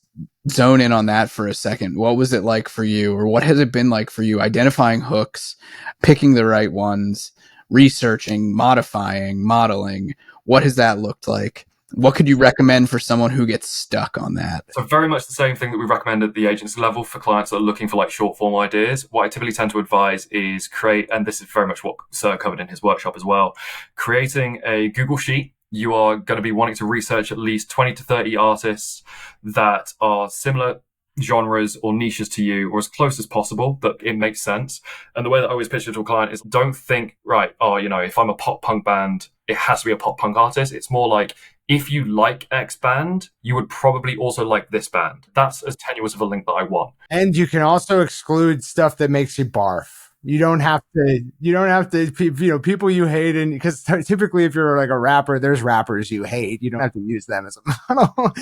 zone in on that for a second. What was it like for you, or what has it been like for you identifying hooks, picking the right ones, researching, modifying, modeling? What has that looked like? What could you recommend for someone who gets stuck on that? So very much the same thing that we recommend at the agency level for clients that are looking for like short form ideas. What I typically tend to advise is create, and this is very much what Sir covered in his workshop as well, creating a Google Sheet. You are going to be wanting to research at least 20 to 30 artists that are similar genres or niches to you, or as close as possible that it makes sense. And the way that I always pitch it to a client is, don't think, right, if I'm a pop punk band, it has to be a pop punk artist. It's more like, if you like X band, you would probably also like this band. That's as tenuous of a link that I want. And you can also exclude stuff that makes you barf. You don't have to, people you hate, and because typically if you're like a rapper, there's rappers you hate. You don't have to use them as a model.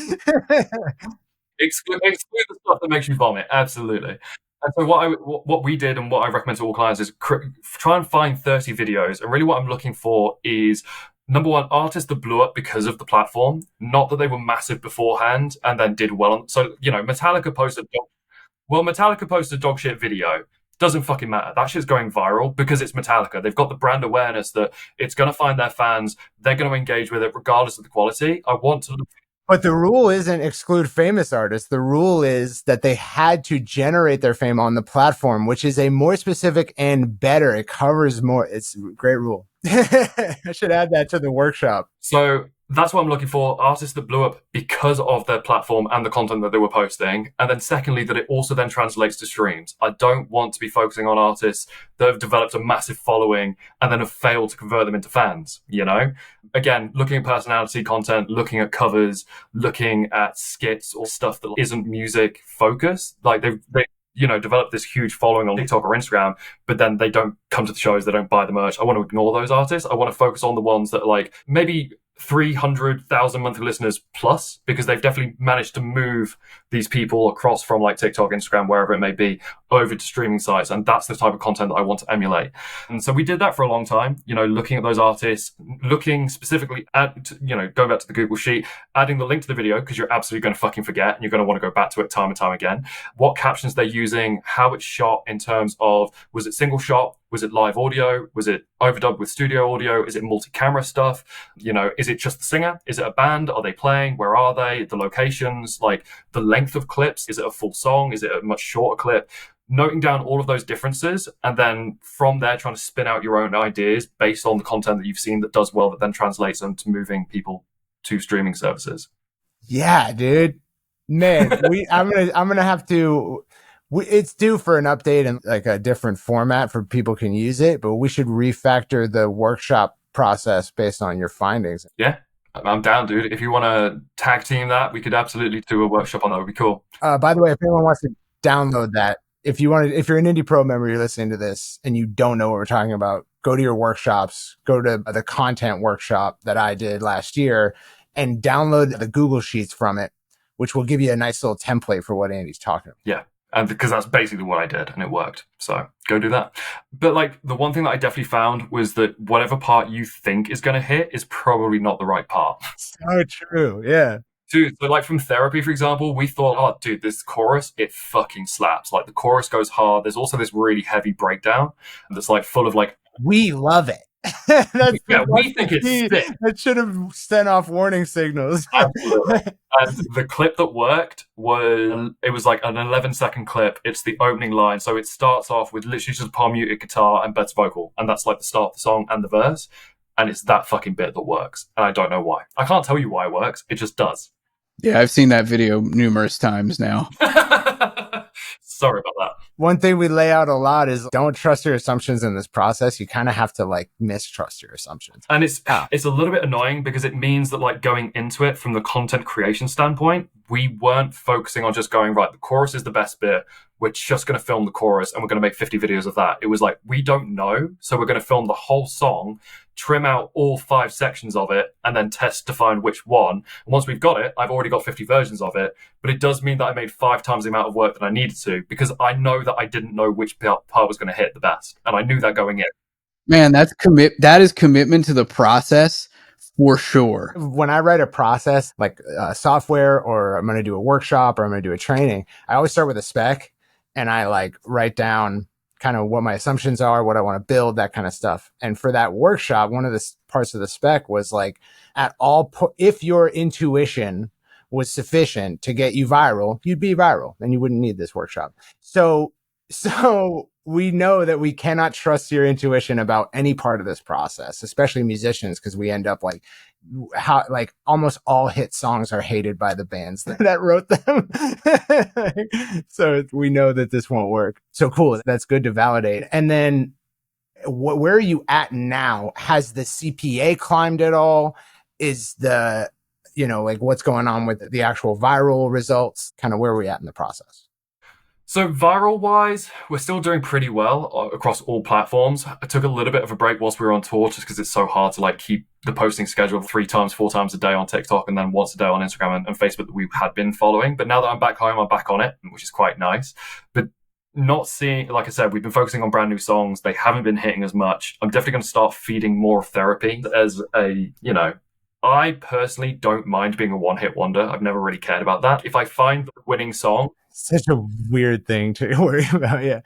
Exclude the stuff that makes you vomit. Absolutely. And so what we did and what I recommend to all clients is try and find 30 videos. And really what I'm looking for is, number one, artists that blew up because of the platform, not that they were massive beforehand and then did well. So, Metallica posted a dog shit video. Doesn't fucking matter. That shit's going viral because it's Metallica. They've got the brand awareness that it's going to find their fans. They're going to engage with it regardless of the quality. I want to look. But the rule isn't exclude famous artists. The rule is that they had to generate their fame on the platform, which is a more specific and better. It covers more. It's a great rule. I should add that to the workshop. So That's what I'm looking for. Artists that blew up because of their platform and the content that they were posting. And then secondly, that it also then translates to streams. I don't want to be focusing on artists that have developed a massive following and then have failed to convert them into fans, you know? Again, looking at personality content, looking at covers, looking at skits or stuff that isn't music focused. Like they develop this huge following on TikTok or Instagram, but then they don't come to the shows, they don't buy the merch. I want to ignore those artists. I want to focus on the ones that are like maybe 300,000 monthly listeners plus, because they've definitely managed to move these people across from like TikTok, Instagram, wherever it may be, over to streaming sites. And that's the type of content that I want to emulate. And so we did that for a long time, looking at those artists, looking specifically at, going back to the Google Sheet, adding the link to the video, because you're absolutely going to fucking forget and you're going to want to go back to it time and time again. What captions they're using, how it's shot in terms of, was it single shot? Was it live audio? Was it overdubbed with studio audio? Is it multi-camera stuff? Is it just the singer? Is it a band? Are they playing? Where are they? The locations, like the length of clips. Is it a full song? Is it a much shorter clip? Noting down all of those differences, and then from there trying to spin out your own ideas based on the content that you've seen that does well, that then translates into moving people to streaming services. Yeah, dude. Man, I'm gonna have to. It's due for an update and like a different format for people can use it, but we should refactor the workshop process based on your findings. Yeah, I'm down, dude. If you want to tag team that, we could absolutely do a workshop on that. Would be cool. By the way, if anyone wants to download that, if you're an IndiePRO member, you're listening to this and you don't know what we're talking about, go to your workshops, go to the content workshop that I did last year and download the Google Sheets from it, which will give you a nice little template for what Andy's talking about. Yeah. And because that's basically what I did and it worked. So go do that. But like the one thing that I definitely found was that whatever part you think is going to hit is probably not the right part. So true. Yeah. Dude, so like from Therapy, for example, we thought, oh, dude, this chorus, it fucking slaps. Like the chorus goes hard. There's also this really heavy breakdown that's like full of like... We love it. We think it's sick. That should have sent off warning signals. Absolutely. And the clip that worked was like an 11-second clip. It's the opening line. So it starts off with literally just palm muted guitar and Bet's vocal. And that's like the start of the song and the verse. And it's that fucking bit that works. And I don't know why. I can't tell you why it works. It just does. Yeah, I've seen that video numerous times now. Sorry about that. One thing we lay out a lot is don't trust your assumptions in this process. You kind of have to like mistrust your assumptions. And it's a little bit annoying because it means that like going into it from the content creation standpoint, we weren't focusing on just going, right, the chorus is the best bit. We're just going to film the chorus and we're going to make 50 videos of that. It was like, we don't know. So we're going to film the whole song, trim out all 5 sections of it, and then test to find which one. And once we've got it, I've already got 50 versions of it. But it does mean that I made 5 times the amount of work that I needed to, because I know that I didn't know which part was going to hit the best. And I knew that going in. Man, that is commitment to the process for sure. When I write a process like software, or I'm going to do a workshop, or I'm going to do a training, I always start with a spec and I like write down kind of what my assumptions are, what I want to build, that kind of stuff. And for that workshop, one of the parts of the spec was like, if your intuition was sufficient to get you viral, you'd be viral and you wouldn't need this workshop. So we know that we cannot trust your intuition about any part of this process, especially musicians, because we end up like almost all hit songs are hated by the bands that wrote them. So we know that this won't work. So cool. That's good to validate. And then where are you at now? Has the CPA climbed at all? Is like what's going on with the actual viral results? Kind of where are we at in the process? So viral-wise, we're still doing pretty well across all platforms. I took a little bit of a break whilst we were on tour just because it's so hard to like keep the posting schedule 3 times, 4 times a day on TikTok and then once a day on Instagram and Facebook that we had been following. But now that I'm back home, I'm back on it, which is quite nice. But not seeing, like I said, we've been focusing on brand new songs. They haven't been hitting as much. I'm definitely going to start feeding more Therapy as I personally don't mind being a one-hit wonder. I've never really cared about that. If I find the winning song... Such a weird thing to worry about, yeah.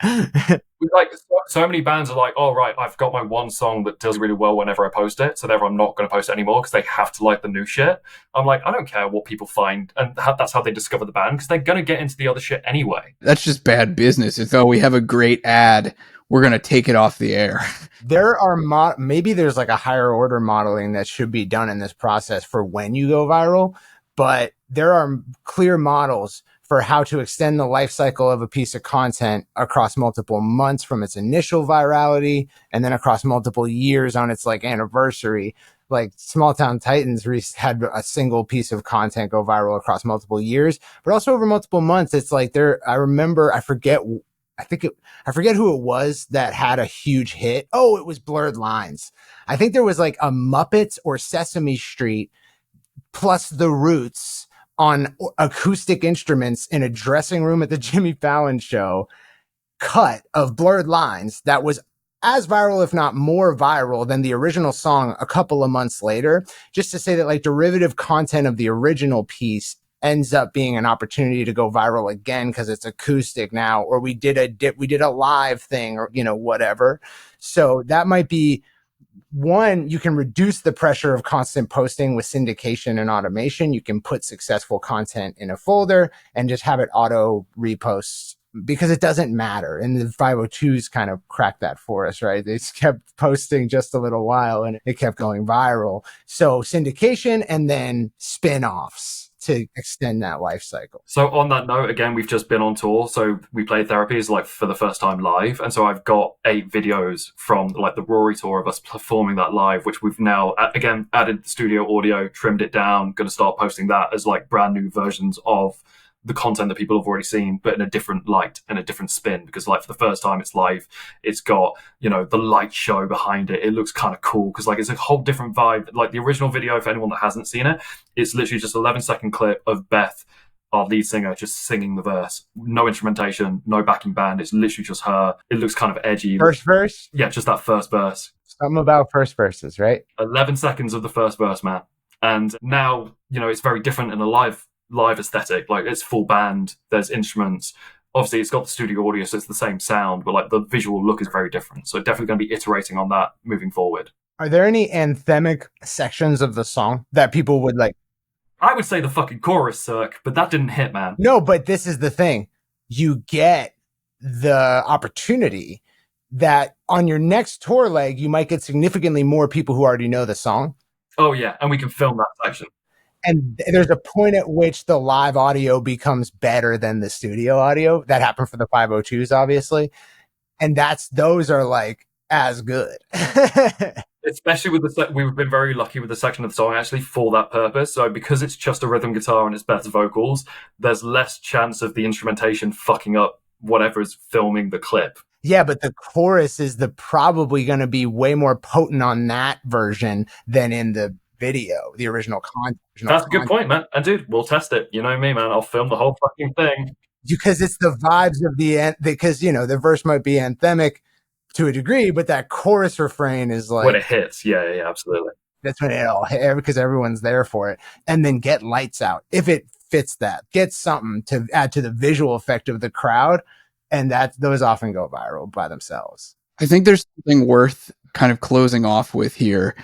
Like, so many bands are like, oh, right, I've got my one song that does really well whenever I post it, so therefore I'm not going to post it anymore because they have to like the new shit. I'm like, I don't care what people find, and that's how they discover the band, because they're going to get into the other shit anyway. That's just bad business. It's, we have a great ad. we're going to take it off the air. There are maybe there's like a higher order modeling that should be done in this process for when you go viral, but there are clear models for how to extend the life cycle of a piece of content across multiple months from its initial virality and then across multiple years on its like anniversary. Like Small Town Titans had a single piece of content go viral across multiple years, but also over multiple months. It's like I forget who it was that had a huge hit. Oh, it was Blurred Lines. I think there was like a Muppets or Sesame Street plus The Roots on acoustic instruments in a dressing room at the Jimmy Fallon show cut of Blurred Lines that was as viral, if not more viral than the original song a couple of months later, just to say that like derivative content of the original piece ends up being an opportunity to go viral again because it's acoustic now, or we did a live thing, or whatever. So that might be one. You can reduce the pressure of constant posting with syndication and automation. You can put successful content in a folder and just have it auto repost because it doesn't matter. And the 502s kind of cracked that for us, right? They kept posting just a little while and it kept going viral. So syndication and then spin-offs to extend that life cycle. So on that note, again, we've just been on tour. So we played Therapies like for the first time live. And so I've got 8 videos from like the Rory tour of us performing that live, which we've now, again, added studio audio, trimmed it down, going to start posting that as like brand new versions of the content that people have already seen, but in a different light and a different spin, because like for the first time it's live, it's got, the light show behind it. It looks kind of cool because like it's a whole different vibe. Like the original video, for anyone that hasn't seen it, it's literally just 11-second clip of Beth, our lead singer, just singing the verse. No instrumentation, no backing band. It's literally just her. It looks kind of edgy. First verse? Yeah, just that first verse. Something about first verses, right? 11 seconds of the first verse, man. And now, it's very different in a live aesthetic. Like it's full band, there's instruments. Obviously it's got the studio audio, so it's the same sound, but like the visual look is very different. So definitely going to be iterating on that moving forward. Are there any anthemic sections of the song that people would like? I would say the fucking chorus, Cirque, but that didn't hit, man. No, but this is the thing. You get the opportunity that on your next tour leg, you might get significantly more people who already know the song. Oh yeah, and we can film that section. And there's a point at which the live audio becomes better than the studio audio. That happened for the 502s, obviously. And those are like as good. Especially with we've been very lucky with the section of the song actually for that purpose. So because it's just a rhythm guitar and it's Beth's vocals, there's less chance of the instrumentation fucking up whatever is filming the clip. Yeah, but the chorus is probably going to be way more potent on that version than in the video, the original content. That's a good point, man. And dude, we'll test it. You know me, man. I'll film the whole fucking thing. Because it's the vibes of because, the verse might be anthemic to a degree, but that chorus refrain is like... when it hits. Yeah, absolutely. That's when it all hits, because everyone's there for it. And then get lights out. If it fits that, get something to add to the visual effect of the crowd. And those often go viral by themselves. I think there's something worth kind of closing off with here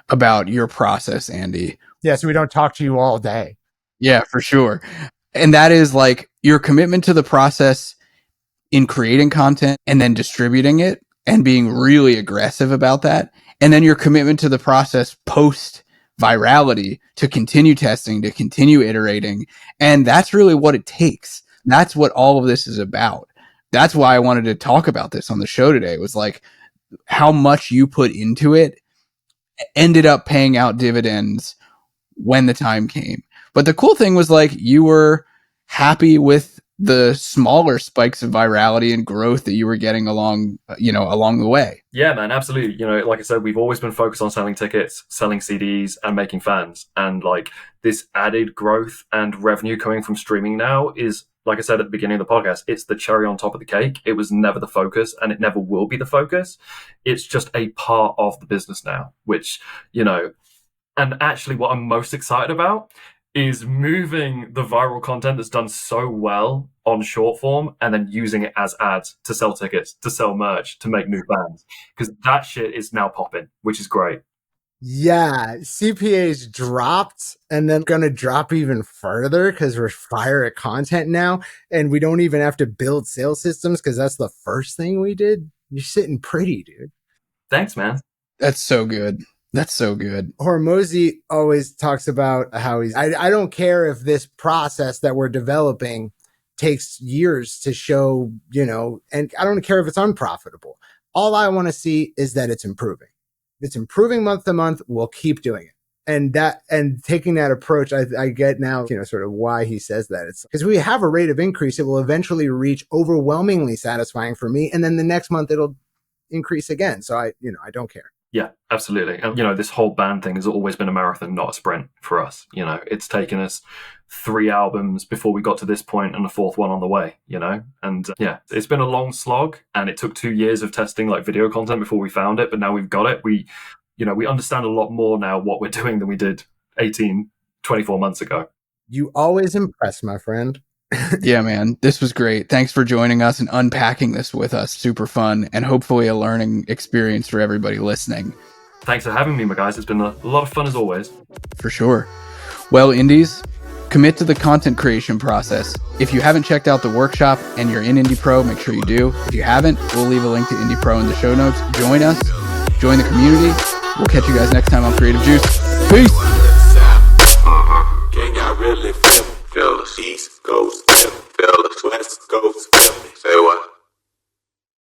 about your process, Andy. Yeah, so we don't talk to you all day. Yeah, for sure. And that is like your commitment to the process in creating content and then distributing it and being really aggressive about that. And then your commitment to the process post virality to continue testing, to continue iterating. And that's really what it takes. That's what all of this is about. That's why I wanted to talk about this on the show today. It was like how much you put into it ended up paying out dividends when the time came. But the cool thing was like you were happy with the smaller spikes of virality and growth that you were getting along the way. Yeah, man, absolutely. Like I said, we've always been focused on selling tickets, selling CDs, and making fans. And like this added growth and revenue coming from streaming now is, like I said at the beginning of the podcast, it's the cherry on top of the cake. It was never the focus and it never will be the focus. It's just a part of the business now, which, and actually what I'm most excited about is moving the viral content that's done so well on short form and then using it as ads to sell tickets, to sell merch, to make new fans. Because that shit is now popping, which is great. Yeah, CPA's dropped and then going to drop even further because we're fire at content now. And we don't even have to build sales systems because that's the first thing we did You're sitting pretty, dude. Thanks, man. That's so good. That's so good. Hormozy always talks about how I don't care if this process that we're developing takes years to show, and I don't care if it's unprofitable. All I want to see is that it's improving. If it's improving month to month, we'll keep doing it. And taking that approach, I get now, sort of why he says that. It's because we have a rate of increase. It will eventually reach overwhelmingly satisfying for me. And then the next month it'll increase again. So I don't care. Yeah, absolutely. And, this whole band thing has always been a marathon, not a sprint for us. It's taken us 3 albums before we got to this point and a 4th one on the way, And it's been a long slog, and it took 2 years of testing like video content before we found it. But now we've got it. We understand a lot more now what we're doing than we did 24 months ago. You always impress, my friend. Yeah, man, this was great. Thanks for joining us and unpacking this with us. Super fun, and hopefully a learning experience for everybody listening. Thanks for having me, my guys. It's been a lot of fun as always. For sure. Well, Indies, commit to the content creation process. If you haven't checked out the workshop and you're in IndiePRO, make sure you do. If you haven't, we'll leave a link to IndiePRO in the show notes. Join us. Join the community. We'll catch you guys next time on Creative Juice. Peace.